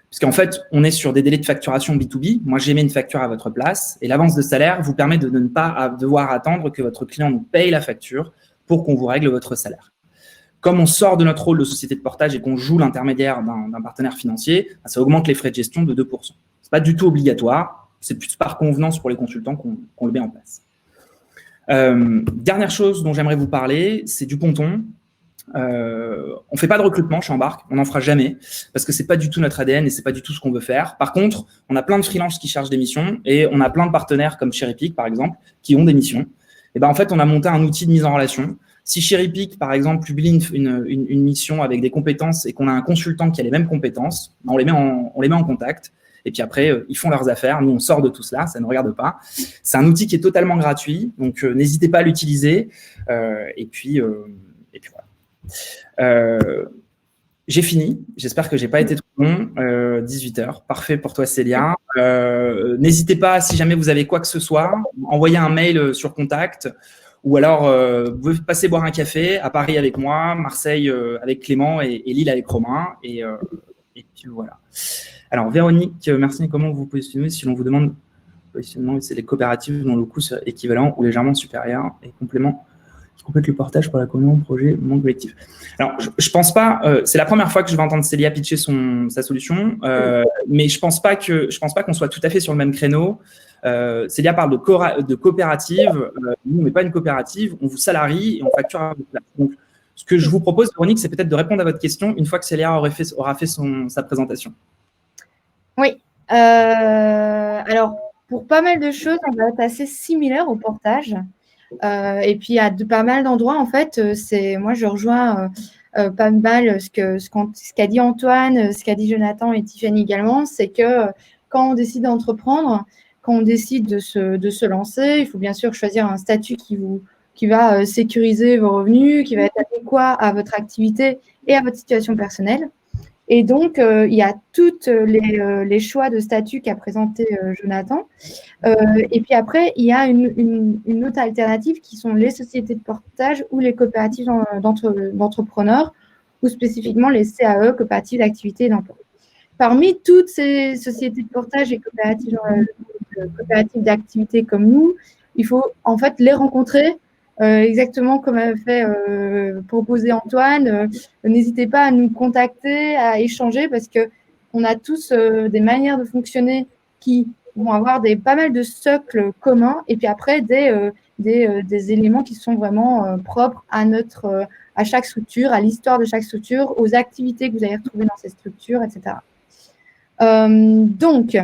Parce qu'en fait, on est sur des délais de facturation B2B. Moi, j'émets une facture à votre place et l'avance de salaire vous permet de ne pas devoir attendre que votre client nous paye la facture pour qu'on vous règle votre salaire. Comme on sort de notre rôle de société de portage et qu'on joue l'intermédiaire d'un partenaire financier, ça augmente les frais de gestion de 2%. Ce n'est pas du tout obligatoire, c'est plus par convenance pour les consultants qu'on le met en place. Dernière chose dont j'aimerais vous parler, c'est du ponton. On ne fait pas de recrutement chez Embarque, on n'en fera jamais parce que c'est pas du tout notre ADN et c'est pas du tout ce qu'on veut faire. Par contre, on a plein de freelances qui cherchent des missions et on a plein de partenaires comme Cherrypick par exemple qui ont des missions. Et ben en fait, on a monté un outil de mise en relation. Si Cherrypick par exemple publie une mission avec des compétences et qu'on a un consultant qui a les mêmes compétences, on les met en contact. Et puis après, ils font leurs affaires. Nous, on sort de tout cela, ça ne regarde pas. C'est un outil qui est totalement gratuit, donc n'hésitez pas à l'utiliser. Et puis voilà. J'ai fini. J'espère que j'ai pas été trop long. 18h. Parfait pour toi, Célia. N'hésitez pas, si jamais vous avez quoi que ce soit, envoyez un mail sur contact ou alors vous pouvez passer boire un café à Paris avec moi, Marseille avec Clément et Lille avec Romain. Et puis voilà. Alors, Véronique, merci. Comment vous positionnez si l'on vous demande positionnement, c'est les coopératives dont le coût est équivalent ou légèrement supérieur et complément qui complète le portage pour la communion projet non collectif. Alors, je pense pas, c'est la première fois que je vais entendre Célia pitcher sa solution, mais je pense pas qu'on soit tout à fait sur le même créneau. Célia parle de coopérative, nous, on n'est pas une coopérative, on vous salarie et on facture à votre place. Donc, ce que je vous propose, Véronique, c'est peut-être de répondre à votre question une fois que Célia aura fait sa présentation. Oui. Alors, pour pas mal de choses, on va être assez similaire au portage. Et puis, à pas mal d'endroits, en fait, moi, je rejoins pas mal ce qu'a dit Antoine, ce qu'a dit Jonathan et Tiffany également, c'est que quand on décide d'entreprendre, quand on décide de se lancer, il faut bien sûr choisir un statut qui va sécuriser vos revenus, qui va être adéquat à votre activité et à votre situation personnelle. Et donc, il y a tous les choix de statut qu'a présenté Jonathan. Et puis après, il y a une autre alternative qui sont les sociétés de portage ou les coopératives d'entrepreneurs ou spécifiquement les CAE, coopératives d'activité et d'emploi. Parmi toutes ces sociétés de portage et coopératives d'activité comme nous, il faut en fait les rencontrer. Exactement comme a fait proposer Antoine, n'hésitez pas à nous contacter, à échanger parce qu'on a tous des manières de fonctionner qui vont avoir pas mal de socles communs et puis après des éléments qui sont vraiment propres à chaque structure, à l'histoire de chaque structure, aux activités que vous allez retrouver dans ces structures, etc. Donc,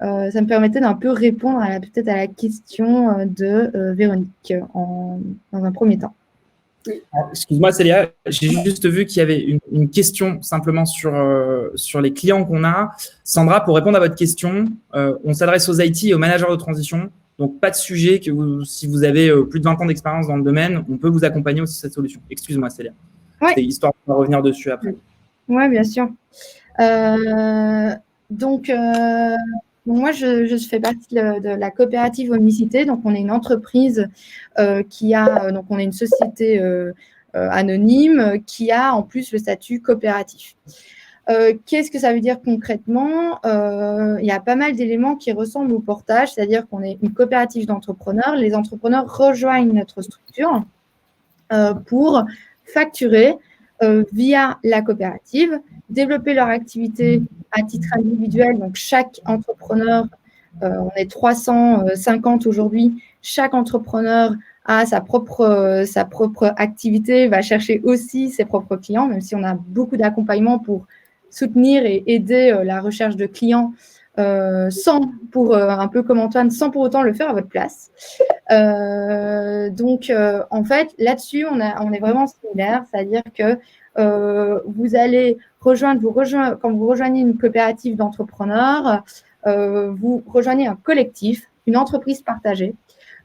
ça me permettait d'un peu répondre peut-être à la question de Véronique dans un premier temps. Excuse-moi Célia, j'ai juste vu qu'il y avait une question simplement sur les clients qu'on a. Sandra, pour répondre à votre question, on s'adresse aux IT et aux managers de transition. Donc, pas de sujet si vous avez plus de 20 ans d'expérience dans le domaine, on peut vous accompagner aussi cette solution. Excuse-moi Célia. Ouais. C'est histoire de revenir dessus après. Oui, bien sûr. Donc, moi, je fais partie de la coopérative Omnicité. Donc, on est une entreprise donc on est une société anonyme qui a en plus le statut coopératif. Qu'est-ce que ça veut dire concrètement? Il y a pas mal d'éléments qui ressemblent au portage, c'est-à-dire qu'on est une coopérative d'entrepreneurs. Les entrepreneurs rejoignent notre structure pour facturer via la coopérative, développer leur activité à titre individuel. Donc, chaque entrepreneur, on est 350 aujourd'hui, chaque entrepreneur a sa propre activité, va chercher aussi ses propres clients, même si on a beaucoup d'accompagnement pour soutenir et aider la recherche de clients un peu comme Antoine, sans pour autant le faire à votre place. Donc, en fait, là-dessus, on est vraiment similaire, c'est-à-dire que vous allez quand vous rejoignez une coopérative d'entrepreneurs, vous rejoignez un collectif, une entreprise partagée.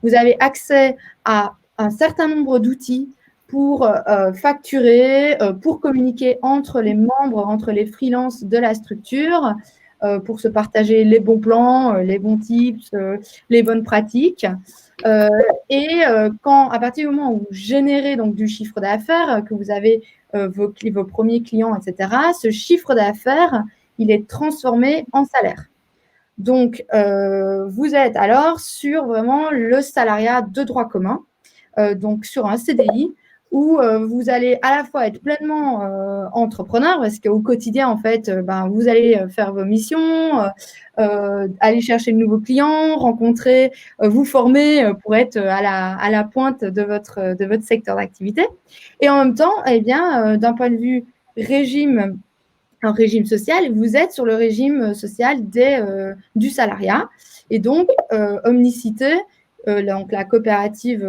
Vous avez accès à un certain nombre d'outils pour facturer, pour communiquer entre les membres, entre les freelances de la structure, pour se partager les bons plans, les bons tips, les bonnes pratiques. À partir du moment où vous générez donc du chiffre d'affaires, que vous avez vos premiers clients, etc., ce chiffre d'affaires, il est transformé en salaire. Donc, vous êtes alors sur vraiment le salariat de droit commun, donc sur un CDI, où vous allez à la fois être pleinement entrepreneur, parce qu'au quotidien, en fait, vous allez faire vos missions, aller chercher de nouveaux clients, rencontrer, vous former pour être à la pointe de votre secteur d'activité. Et en même temps, eh bien, d'un point de vue un régime social, vous êtes sur le régime social du salariat. Et donc, Omnicité, donc la coopérative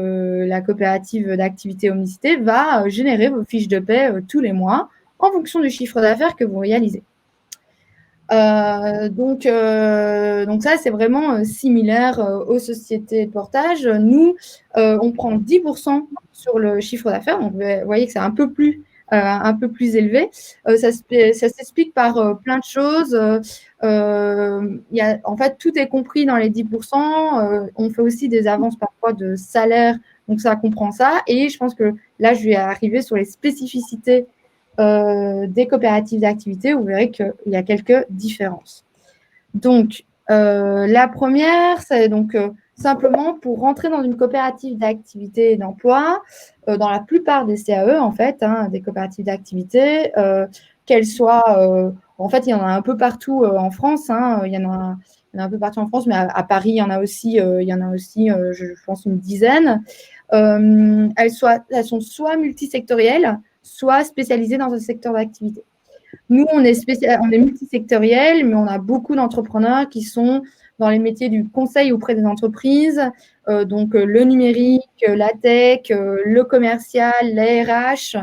d'activité Omnicité va générer vos fiches de paie tous les mois en fonction du chiffre d'affaires que vous réalisez. Donc ça, c'est vraiment similaire aux sociétés de portage. Nous, on prend 10% sur le chiffre d'affaires. Donc, vous voyez que c'est un peu plus élevé. Ça s'explique par plein de choses. En fait, tout est compris dans les 10%. On fait aussi des avances parfois de salaire, donc ça comprend ça. Et je pense que là, je vais arriver sur les spécificités des coopératives d'activité. Vous verrez qu'il y a quelques différences. Donc, La première, c'est donc simplement pour rentrer dans une coopérative d'activité et d'emploi, dans la plupart des CAE, en fait, des coopératives d'activité, qu'elles soient, en fait, il y en a un peu partout en France, il y en a un peu partout en France, mais à Paris, il y en a aussi, je pense, une dizaine. Elles sont soit multisectorielles, soit spécialisées dans un secteur d'activité. Nous, on est multisectoriel, mais on a beaucoup d'entrepreneurs qui sont dans les métiers du conseil auprès des entreprises, donc le numérique, la tech, le commercial, les RH.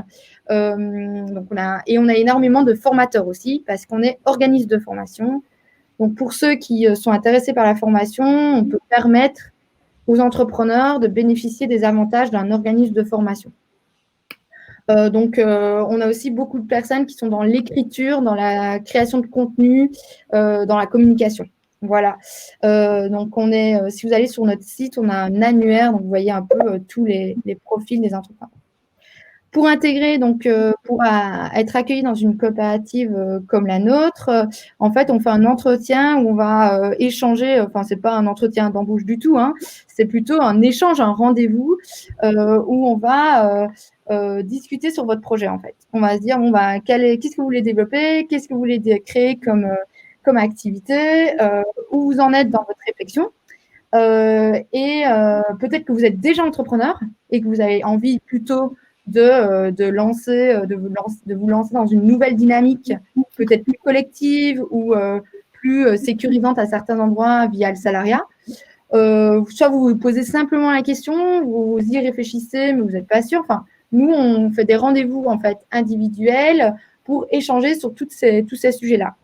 Donc on a énormément de formateurs aussi, parce qu'on est organisme de formation. Donc pour ceux qui sont intéressés par la formation, on peut permettre aux entrepreneurs de bénéficier des avantages d'un organisme de formation. Donc, on a aussi beaucoup de personnes qui sont dans l'écriture, dans la création de contenu, dans la communication. Voilà. Donc, si vous allez sur notre site, on a un annuaire, donc vous voyez un peu tous les profils des entrepreneurs. Pour intégrer, donc, pour être accueilli dans une coopérative comme la nôtre, en fait, on fait un entretien où on va échanger. Enfin, c'est pas un entretien d'embauche du tout, c'est plutôt un échange, un rendez-vous où on va discuter sur votre projet, en fait. On va se dire, bon, bah, qu'est-ce que vous voulez développer, qu'est-ce que vous voulez créer comme activité, où vous en êtes dans votre réflexion. Et peut-être que vous êtes déjà entrepreneur et que vous avez envie plutôt de vous lancer dans une nouvelle dynamique, peut-être plus collective ou plus sécurisante à certains endroits via le salariat. Soit vous vous posez simplement la question, vous y réfléchissez, mais vous n'êtes pas sûr. Enfin, nous, on fait des rendez-vous en fait individuels pour échanger sur tous ces sujets-là.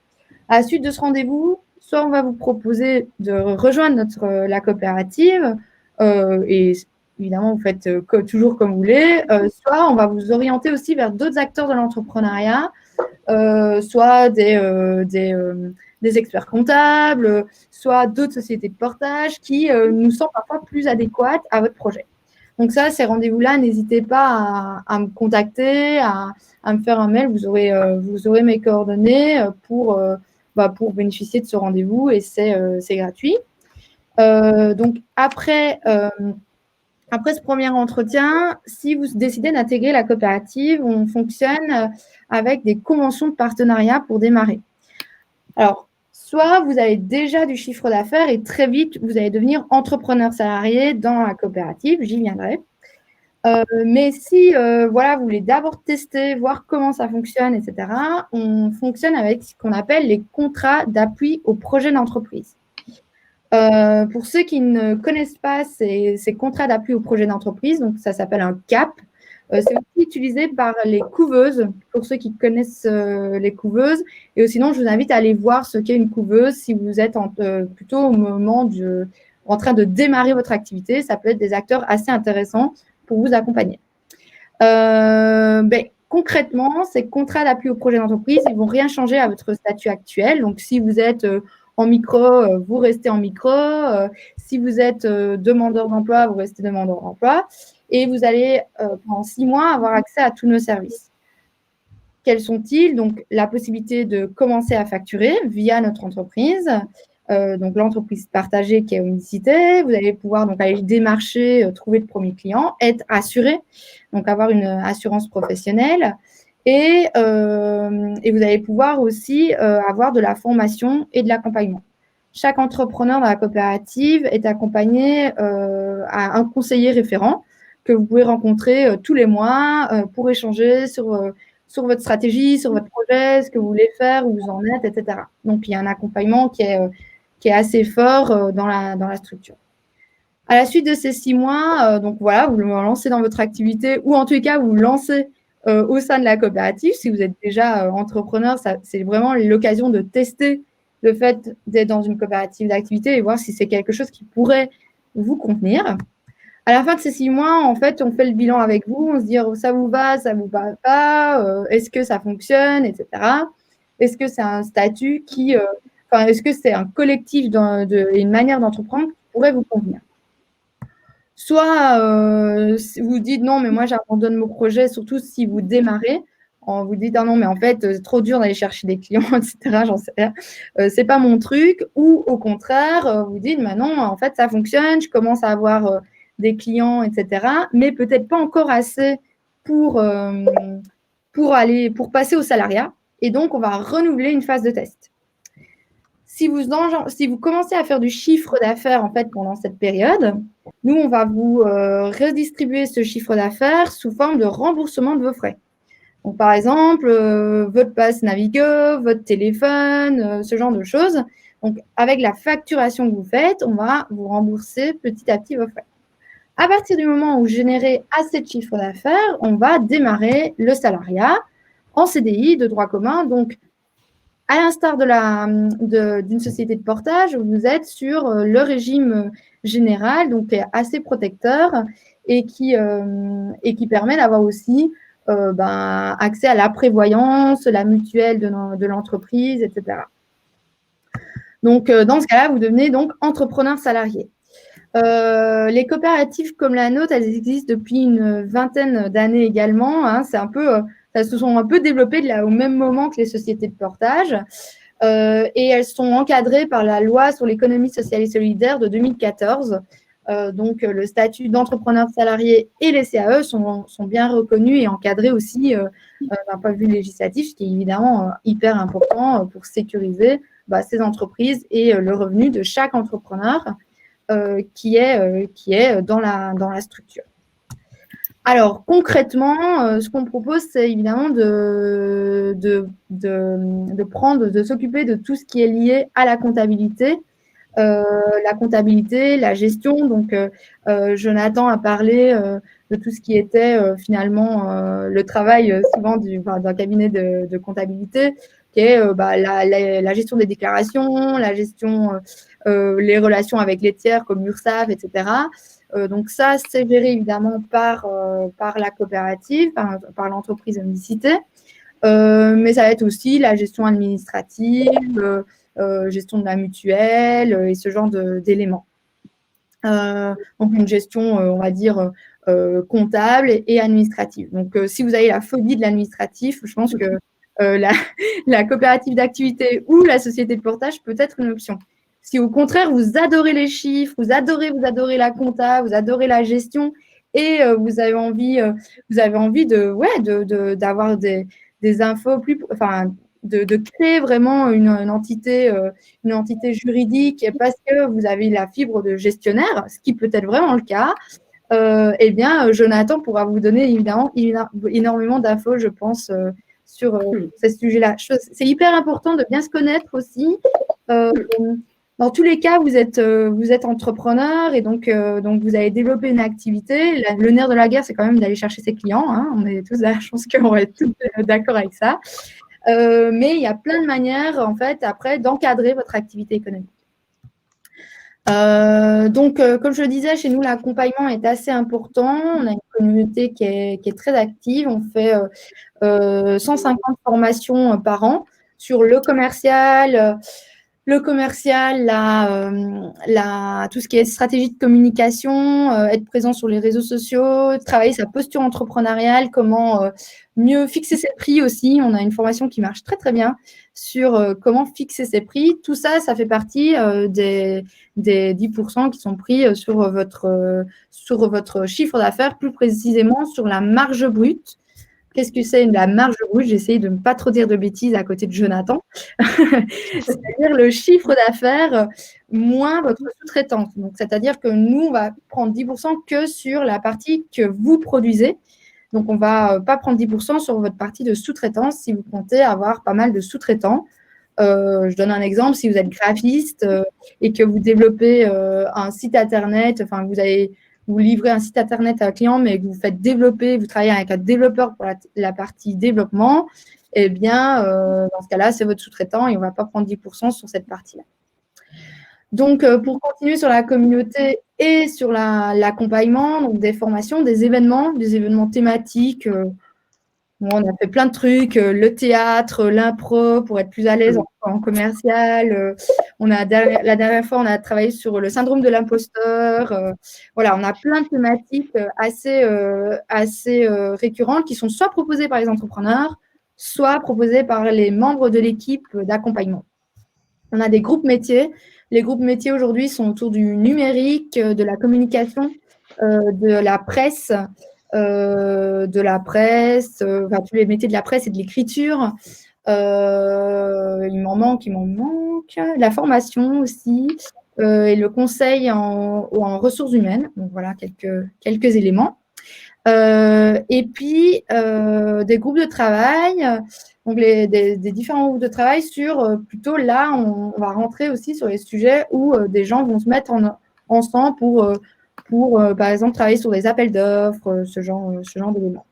À la suite de ce rendez-vous, soit on va vous proposer de rejoindre la coopérative et évidemment, vous faites toujours comme vous voulez. Soit on va vous orienter aussi vers d'autres acteurs de l'entrepreneuriat, soit des experts comptables, soit d'autres sociétés de portage qui nous semblent parfois plus adéquates à votre projet. Donc ça, ces rendez-vous-là, n'hésitez pas à me contacter, à me faire un mail. Vous aurez mes coordonnées pour bénéficier de ce rendez-vous et c'est gratuit. Donc après ce premier entretien, si vous décidez d'intégrer la coopérative, on fonctionne avec des conventions de partenariat pour démarrer. Alors, soit vous avez déjà du chiffre d'affaires et très vite, vous allez devenir entrepreneur salarié dans la coopérative, j'y viendrai. Mais si vous voulez d'abord tester, voir comment ça fonctionne, etc., on fonctionne avec ce qu'on appelle les contrats d'appui au projet d'entreprise. Pour ceux qui ne connaissent pas ces contrats d'appui au projet d'entreprise, donc ça s'appelle un CAP. C'est aussi utilisé par les couveuses, pour ceux qui connaissent les couveuses. Et sinon, je vous invite à aller voir ce qu'est une couveuse si vous êtes plutôt au moment en train de démarrer votre activité. Ça peut être des acteurs assez intéressants pour vous accompagner. Concrètement, ces contrats d'appui au projet d'entreprise, ils ne vont rien changer à votre statut actuel. Donc, si vous êtes en micro, vous restez en micro. Si vous êtes demandeur d'emploi, vous restez demandeur d'emploi. Et vous allez, pendant 6 mois, avoir accès à tous nos services. Quels sont-ils? Donc, la possibilité de commencer à facturer via notre entreprise. Donc, l'entreprise partagée qui est Omnicité. Vous allez pouvoir donc aller démarcher, trouver le premier client, être assuré, donc avoir une assurance professionnelle. Et vous allez pouvoir aussi avoir de la formation et de l'accompagnement. Chaque entrepreneur dans la coopérative est accompagné à un conseiller référent que vous pouvez rencontrer tous les mois pour échanger sur votre stratégie, sur votre projet, ce que vous voulez faire, où vous en êtes, etc. Donc, il y a un accompagnement qui est assez fort dans la structure. À la suite de ces 6 mois, donc voilà, vous vous lancez dans votre activité ou en tout cas, vous vous lancez au sein de la coopérative. Si vous êtes déjà entrepreneur, c'est vraiment l'occasion de tester le fait d'être dans une coopérative d'activité et voir si c'est quelque chose qui pourrait vous convenir. À la fin de ces 6 mois, en fait, on fait le bilan avec vous. On se dit, ça vous va pas, est-ce que ça fonctionne, etc. Est-ce que c'est un statut est-ce que c'est un collectif et une manière d'entreprendre qui pourrait vous convenir? Soit vous dites non, mais moi j'abandonne mon projet, surtout si vous démarrez. vous dites ah non mais en fait c'est trop dur d'aller chercher des clients, etc. J'en sais rien, c'est pas mon truc. Ou au contraire, vous dites bah non en fait ça fonctionne, je commence à avoir des clients, etc. Mais peut-être pas encore assez pour passer au salariat. Et donc on va renouveler une phase de test. Si vous commencez à faire du chiffre d'affaires en fait pendant cette période, nous on va vous redistribuer ce chiffre d'affaires sous forme de remboursement de vos frais. Donc, par exemple, votre passe Navigo, votre téléphone, ce genre de choses. Donc, avec la facturation que vous faites, on va vous rembourser petit à petit vos frais. À partir du moment où vous générez assez de chiffre d'affaires, on va démarrer le salariat en CDI de droit commun. Donc, à l'instar d'une société de portage, vous êtes sur le régime général, donc qui est assez protecteur et qui permet d'avoir aussi accès à la prévoyance, la mutuelle de l'entreprise, etc. Donc, dans ce cas-là, vous devenez donc entrepreneur salarié. Les coopératives comme la nôtre, elles existent depuis une vingtaine d'années également. Hein, elles se sont un peu développées au même moment que les sociétés de portage. Et elles sont encadrées par la loi sur l'économie sociale et solidaire de 2014. Donc, le statut d'entrepreneur salarié et les CAE sont bien reconnus et encadrés aussi d'un point de vue législatif, ce qui est évidemment hyper important pour sécuriser ces entreprises et le revenu de chaque entrepreneur qui est dans la structure. Alors, concrètement, ce qu'on propose, c'est évidemment de s'occuper de tout ce qui est lié à la comptabilité, la gestion. Donc, Jonathan a parlé de tout ce qui était finalement le travail souvent d'un cabinet de comptabilité, qui est la gestion des déclarations, la gestion, les relations avec les tiers comme l'URSSAF, etc. Donc, ça, c'est géré évidemment par la coopérative, par l'entreprise Omnicité. Mais ça va être aussi la gestion administrative, gestion de la mutuelle et ce genre d'éléments. Donc, une gestion, on va dire, comptable et administrative. Donc, si vous avez la phobie de l'administratif, je pense que la coopérative d'activité ou la société de portage peut être une option. Si au contraire, vous adorez les chiffres, vous adorez la compta, vous adorez la gestion et vous avez envie d'avoir des infos de créer vraiment une entité juridique parce que vous avez la fibre de gestionnaire, ce qui peut être vraiment le cas, eh bien, Jonathan pourra vous donner évidemment énormément d'infos, je pense, sur ces sujets-là. C'est hyper important de bien se connaître aussi. Dans tous les cas, vous êtes entrepreneur et donc vous avez développé une activité. Le nerf de la guerre, c'est quand même d'aller chercher ses clients. Hein. On est tous là, je pense qu'on va être tous d'accord avec ça. Mais il y a plein de manières, en fait, après, d'encadrer votre activité économique. Donc, comme je le disais, chez nous, l'accompagnement est assez important. On a une communauté qui est très active. On fait 150 formations par an sur le commercial, tout ce qui est stratégie de communication, être présent sur les réseaux sociaux, travailler sa posture entrepreneuriale, comment mieux fixer ses prix aussi. On a une formation qui marche très, très bien sur comment fixer ses prix. Tout ça, ça fait partie des 10% qui sont pris sur votre chiffre d'affaires, plus précisément sur la marge brute. Qu'est-ce que c'est la marge brute? J'essaie de ne pas trop dire de bêtises à côté de Jonathan. C'est-à-dire le chiffre d'affaires moins votre sous-traitance. Donc, c'est-à-dire que nous, on va prendre 10% que sur la partie que vous produisez. Donc, on ne va pas prendre 10% sur votre partie de sous-traitance si vous comptez avoir pas mal de sous-traitants. Je donne un exemple. Si vous êtes graphiste et que vous développez un site Internet, enfin, vous livrez un site Internet à un client, mais que vous faites développer, vous travaillez avec un développeur pour la partie développement, eh bien, dans ce cas-là, c'est votre sous-traitant et on ne va pas prendre 10% sur cette partie-là. Donc, pour continuer sur la communauté et sur l'accompagnement, donc des formations, des événements thématiques. On a fait plein de trucs, le théâtre, l'impro pour être plus à l'aise en commercial. La dernière fois, on a travaillé sur le syndrome de l'imposteur. Voilà, on a plein de thématiques assez récurrentes qui sont soit proposées par les entrepreneurs, soit proposés par les membres de l'équipe d'accompagnement. On a des groupes métiers. Les groupes métiers aujourd'hui sont autour du numérique, de la communication, de la presse, enfin, tous les métiers de la presse et de l'écriture. Il m'en manque. La formation aussi, et le conseil en ressources humaines. Donc voilà, quelques éléments. Et puis, des groupes de travail, donc des différents groupes de travail sur, plutôt là, on va rentrer aussi sur les sujets où des gens vont se mettre ensemble pour par exemple, travailler sur des appels d'offres, ce genre d'éléments.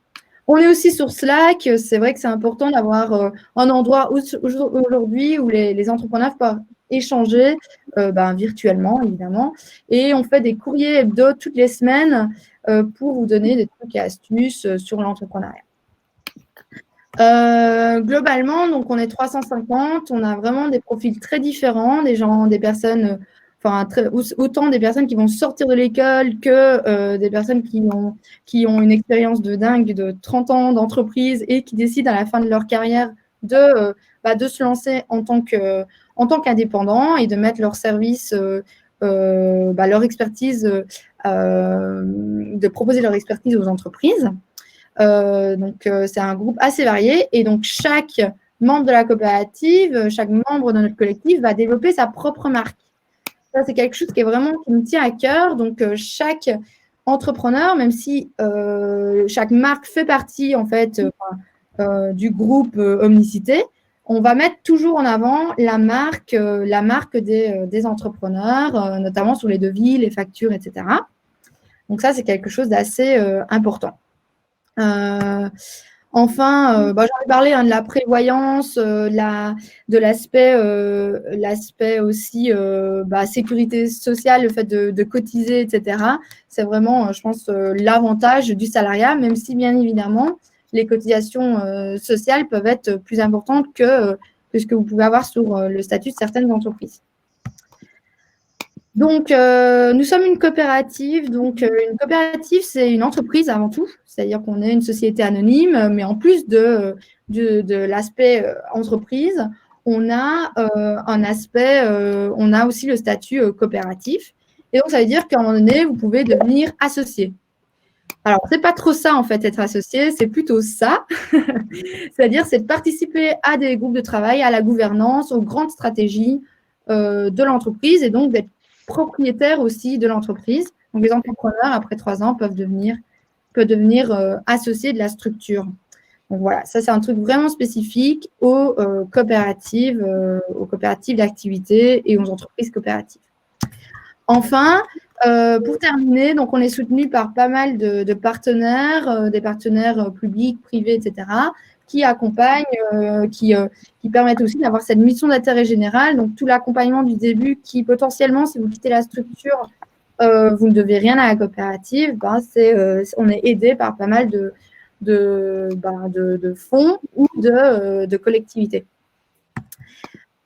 On est aussi sur Slack. C'est vrai que c'est important d'avoir un endroit aujourd'hui où les entrepreneurs peuvent échanger virtuellement, évidemment. Et on fait des courriers hebdo toutes les semaines pour vous donner des trucs et astuces sur l'entrepreneuriat. Globalement, donc on est 350. On a vraiment des profils très différents, des personnes... autant des personnes qui vont sortir de l'école que des personnes qui ont une expérience de dingue de 30 ans d'entreprise et qui décident à la fin de leur carrière de se lancer en tant qu'indépendant et de mettre leur service, leur expertise, de proposer leur expertise aux entreprises. C'est un groupe assez varié et donc chaque membre de la coopérative, chaque membre de notre collectif va développer sa propre marque. Ça, c'est quelque chose qui me tient à cœur. Donc, chaque entrepreneur, même si chaque marque fait partie, en fait, du groupe Omnicité, on va mettre toujours en avant la marque des entrepreneurs, notamment sur les devis, les factures, etc. Donc, ça, c'est quelque chose d'assez important. Enfin, j'en ai parlé de la prévoyance, de l'aspect aussi sécurité sociale, le fait de cotiser, etc. C'est vraiment, je pense, l'avantage du salariat, même si, bien évidemment, les cotisations sociales peuvent être plus importantes que ce que vous pouvez avoir sur le statut de certaines entreprises. Donc, nous sommes une coopérative. Donc, une coopérative, c'est une entreprise avant tout. C'est-à-dire qu'on est une société anonyme, mais en plus de l'aspect entreprise, on a on a aussi le statut coopératif. Et donc, ça veut dire qu'à un moment donné, vous pouvez devenir associé. Alors, c'est pas trop ça, en fait, être associé, c'est plutôt ça. C'est-à-dire, c'est de participer à des groupes de travail, à la gouvernance, aux grandes stratégies de l'entreprise et donc d'être propriétaire aussi de l'entreprise. Donc, les entrepreneurs, après 3 ans, peuvent devenir associés de la structure. Donc, voilà, ça, c'est un truc vraiment spécifique aux coopératives d'activité et aux entreprises coopératives. Enfin, pour terminer, donc on est soutenu par pas mal de partenaires, des partenaires publics, privés, etc., qui accompagnent, qui permettent aussi d'avoir cette mission d'intérêt général. Donc, tout l'accompagnement du début qui, potentiellement, si vous quittez la structure, vous ne devez rien à la coopérative, on est aidé par pas mal de fonds ou de collectivités.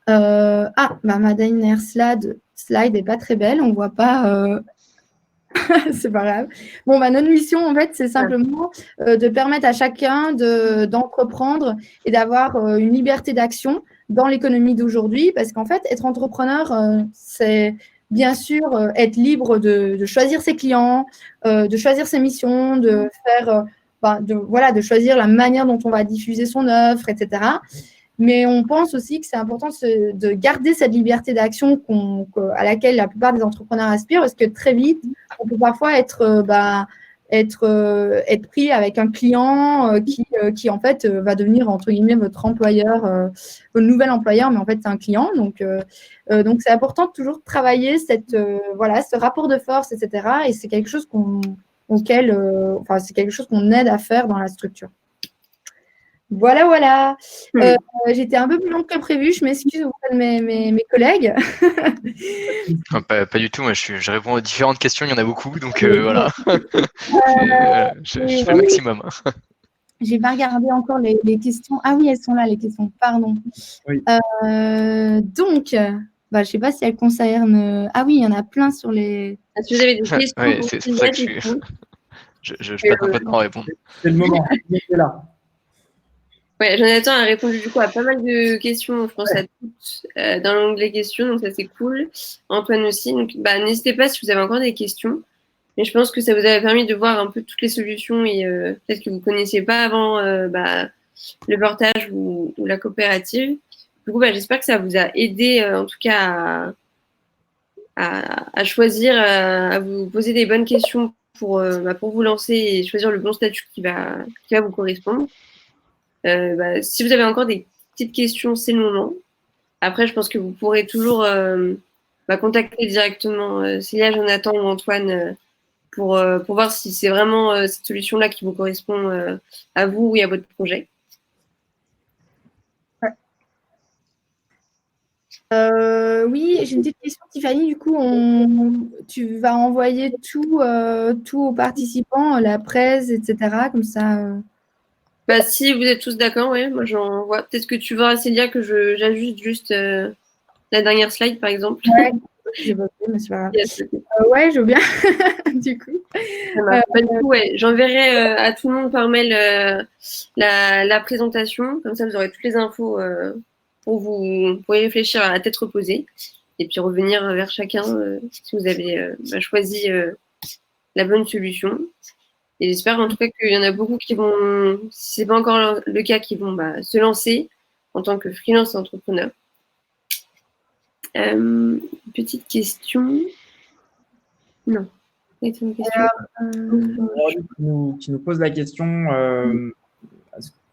Ma dernière slide n'est pas très belle, on ne voit pas... c'est pas grave. Bon, notre mission, en fait, c'est simplement de permettre à chacun d'entreprendre et d'avoir une liberté d'action dans l'économie d'aujourd'hui. Parce qu'en fait, être entrepreneur, c'est bien sûr être libre de choisir ses clients, de choisir ses missions, de choisir la manière dont on va diffuser son offre, etc. Mais on pense aussi que c'est important de garder cette liberté d'action à laquelle la plupart des entrepreneurs aspirent, parce que très vite, on peut parfois être pris avec un client qui en fait va devenir entre guillemets votre employeur, votre nouvel employeur, mais en fait c'est un client. Donc c'est important de toujours travailler ce rapport de force, etc. Et c'est quelque chose c'est quelque chose qu'on aide à faire dans la structure. Voilà. J'étais un peu plus longue que prévu. Je m'excuse auprès de mes collègues. Non, pas du tout. Moi, je réponds aux différentes questions. Il y en a beaucoup. Donc, voilà. Je fais le maximum. J'ai pas regardé encore les questions. Ah oui, elles sont là, les questions. Pardon. Oui. Donc, je sais pas si elles concernent... Ah oui, il y en a plein sur les... Est-ce que vous avez des questions? Ouais, c'est pour ça que je passe un peu de temps à répondre. C'est le moment. C'est là. Ouais, Jonathan a répondu du coup à pas mal de questions, je pense à toutes, dans l'onglet questions, donc ça c'est cool. Antoine aussi, donc n'hésitez pas si vous avez encore des questions. Mais je pense que ça vous a permis de voir un peu toutes les solutions et peut-être que vous ne connaissiez pas avant le portage ou la coopérative. Du coup, j'espère que ça vous a aidé en tout cas à choisir, à vous poser des bonnes questions pour vous lancer et choisir le bon statut qui va vous correspondre. Si vous avez encore des petites questions, c'est le moment. Après, je pense que vous pourrez toujours contacter directement Célia, Jonathan ou Antoine pour voir si c'est vraiment cette solution-là qui vous correspond à vous et à votre projet. Oui, j'ai une petite question, Tiffany. Du coup, tu vas envoyer tout aux participants, la presse, etc. Comme ça. Si vous êtes tous d'accord, ouais, moi j'envoie. Peut-être que tu vois, Célia, que j'ajuste juste la dernière slide, par exemple. Ouais, j'ai voté, mais c'est pas grave. Yes. Ouais, je veux bien, du coup. Du coup, ouais, j'enverrai à tout le monde par mail la présentation. Comme ça, vous aurez toutes les infos pour y réfléchir à la tête reposée. Et puis revenir vers chacun si vous avez choisi la bonne solution. Et j'espère en tout cas qu'il y en a beaucoup qui vont, si ce n'est pas encore le cas, qui vont se lancer en tant que freelance entrepreneur. Petite question. Non. Une question. Qui nous pose la question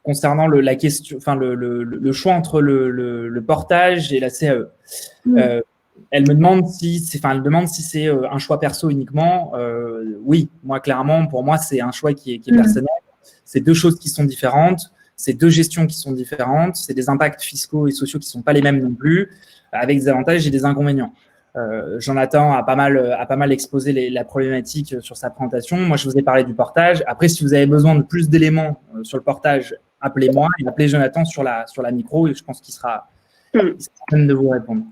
concernant la question, enfin le choix entre le portage et la CAE. Elle me demande si c'est un choix perso uniquement. Oui, moi clairement, pour moi, c'est un choix qui est personnel. C'est deux choses qui sont différentes. C'est deux gestions qui sont différentes. C'est des impacts fiscaux et sociaux qui ne sont pas les mêmes non plus, avec des avantages et des inconvénients. Jonathan a pas mal exposé la problématique sur sa présentation. Moi, je vous ai parlé du portage. Après, si vous avez besoin de plus d'éléments sur le portage, appelez-moi et appelez Jonathan sur la micro et je pense qu'il sera certain de vous répondre.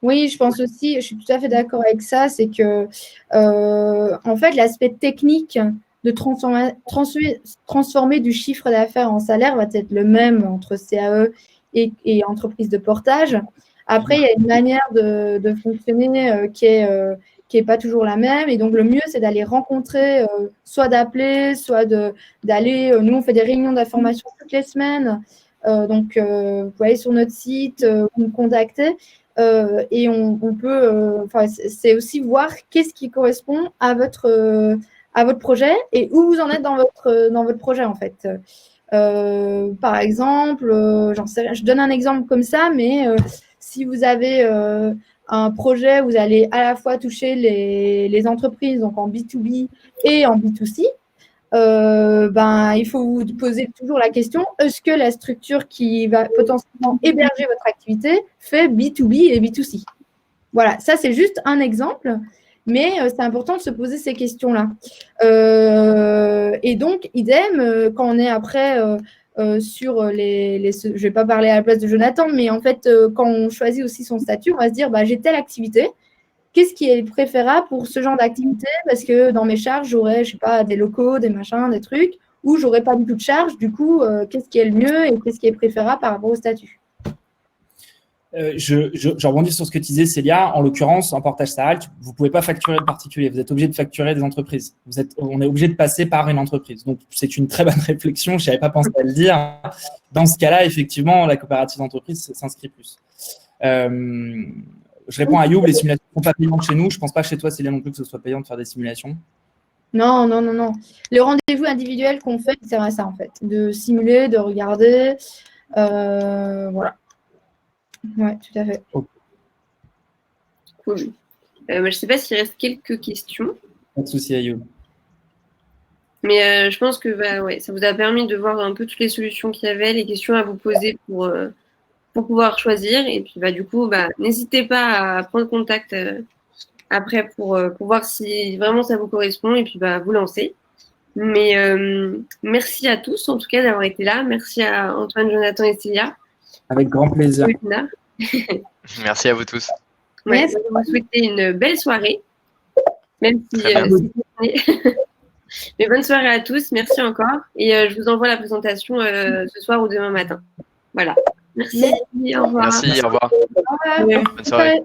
Oui, je pense aussi, je suis tout à fait d'accord avec ça, c'est que en fait, l'aspect technique de transformer du chiffre d'affaires en salaire va être le même entre CAE et entreprise de portage. Après, il y a une manière de fonctionner qui est pas toujours la même. Et donc, le mieux, c'est d'aller rencontrer, soit d'appeler, soit d'aller. Nous, on fait des réunions d'information toutes les semaines. Donc, vous pouvez aller sur notre site, vous me contacter. Et on peut, c'est aussi voir qu'est-ce qui correspond à votre projet et où vous en êtes dans votre projet, en fait. Par exemple, j'en sais rien, je donne un exemple comme ça, mais si vous avez un projet où vous allez à la fois toucher les entreprises, donc en B2B et en B2C, il faut vous poser toujours la question, est-ce que la structure qui va potentiellement héberger votre activité fait B2B et B2C? Voilà, ça c'est juste un exemple, mais c'est important de se poser ces questions-là. Et donc, idem, quand on est après sur je ne vais pas parler à la place de Jonathan, mais en fait, quand on choisit aussi son statut, on va se dire, j'ai telle activité. Qu'est-ce qui est préférable pour ce genre d'activité? Parce que dans mes charges, j'aurais, je sais pas, des locaux, des machins, des trucs, ou j'aurais pas du tout de charges. Du coup, qu'est-ce qui est le mieux et qu'est-ce qui est préférable par rapport au statut? Je rebondis sur ce que tu disais, Célia. En l'occurrence, en portage salarial, vous ne pouvez pas facturer le particulier. Vous êtes obligé de facturer des entreprises. On est obligé de passer par une entreprise. Donc, c'est une très bonne réflexion. Je n'avais pas pensé à le dire. Dans ce cas-là, effectivement, la coopérative d'entreprise s'inscrit plus. Je réponds à Youb, les simulations ne sont pas payantes chez nous. Je ne pense pas chez toi, Célia, non plus, que ce soit payant de faire des simulations. Non. Le rendez-vous individuel qu'on fait, c'est vrai ça, en fait. De simuler, de regarder. Voilà. Ouais, tout à fait. Okay. Cool. Je ne sais pas s'il reste quelques questions. Pas de souci, Ayoub. Mais je pense que ça vous a permis de voir un peu toutes les solutions qu'il y avait, les questions à vous poser pour pouvoir choisir. Et puis, du coup, n'hésitez pas à prendre contact après pour voir si vraiment ça vous correspond et puis vous lancer. Mais merci à tous, en tout cas, d'avoir été là. Merci à Antoine, Jonathan et Célia. Avec grand plaisir. Merci à vous tous. Ouais, je vous souhaite une belle soirée, même si Mais bonne soirée à tous, merci encore. Et je vous envoie la présentation ce soir ou demain matin. Voilà. Merci, au revoir. Merci, au revoir. Au revoir. Bonne soirée.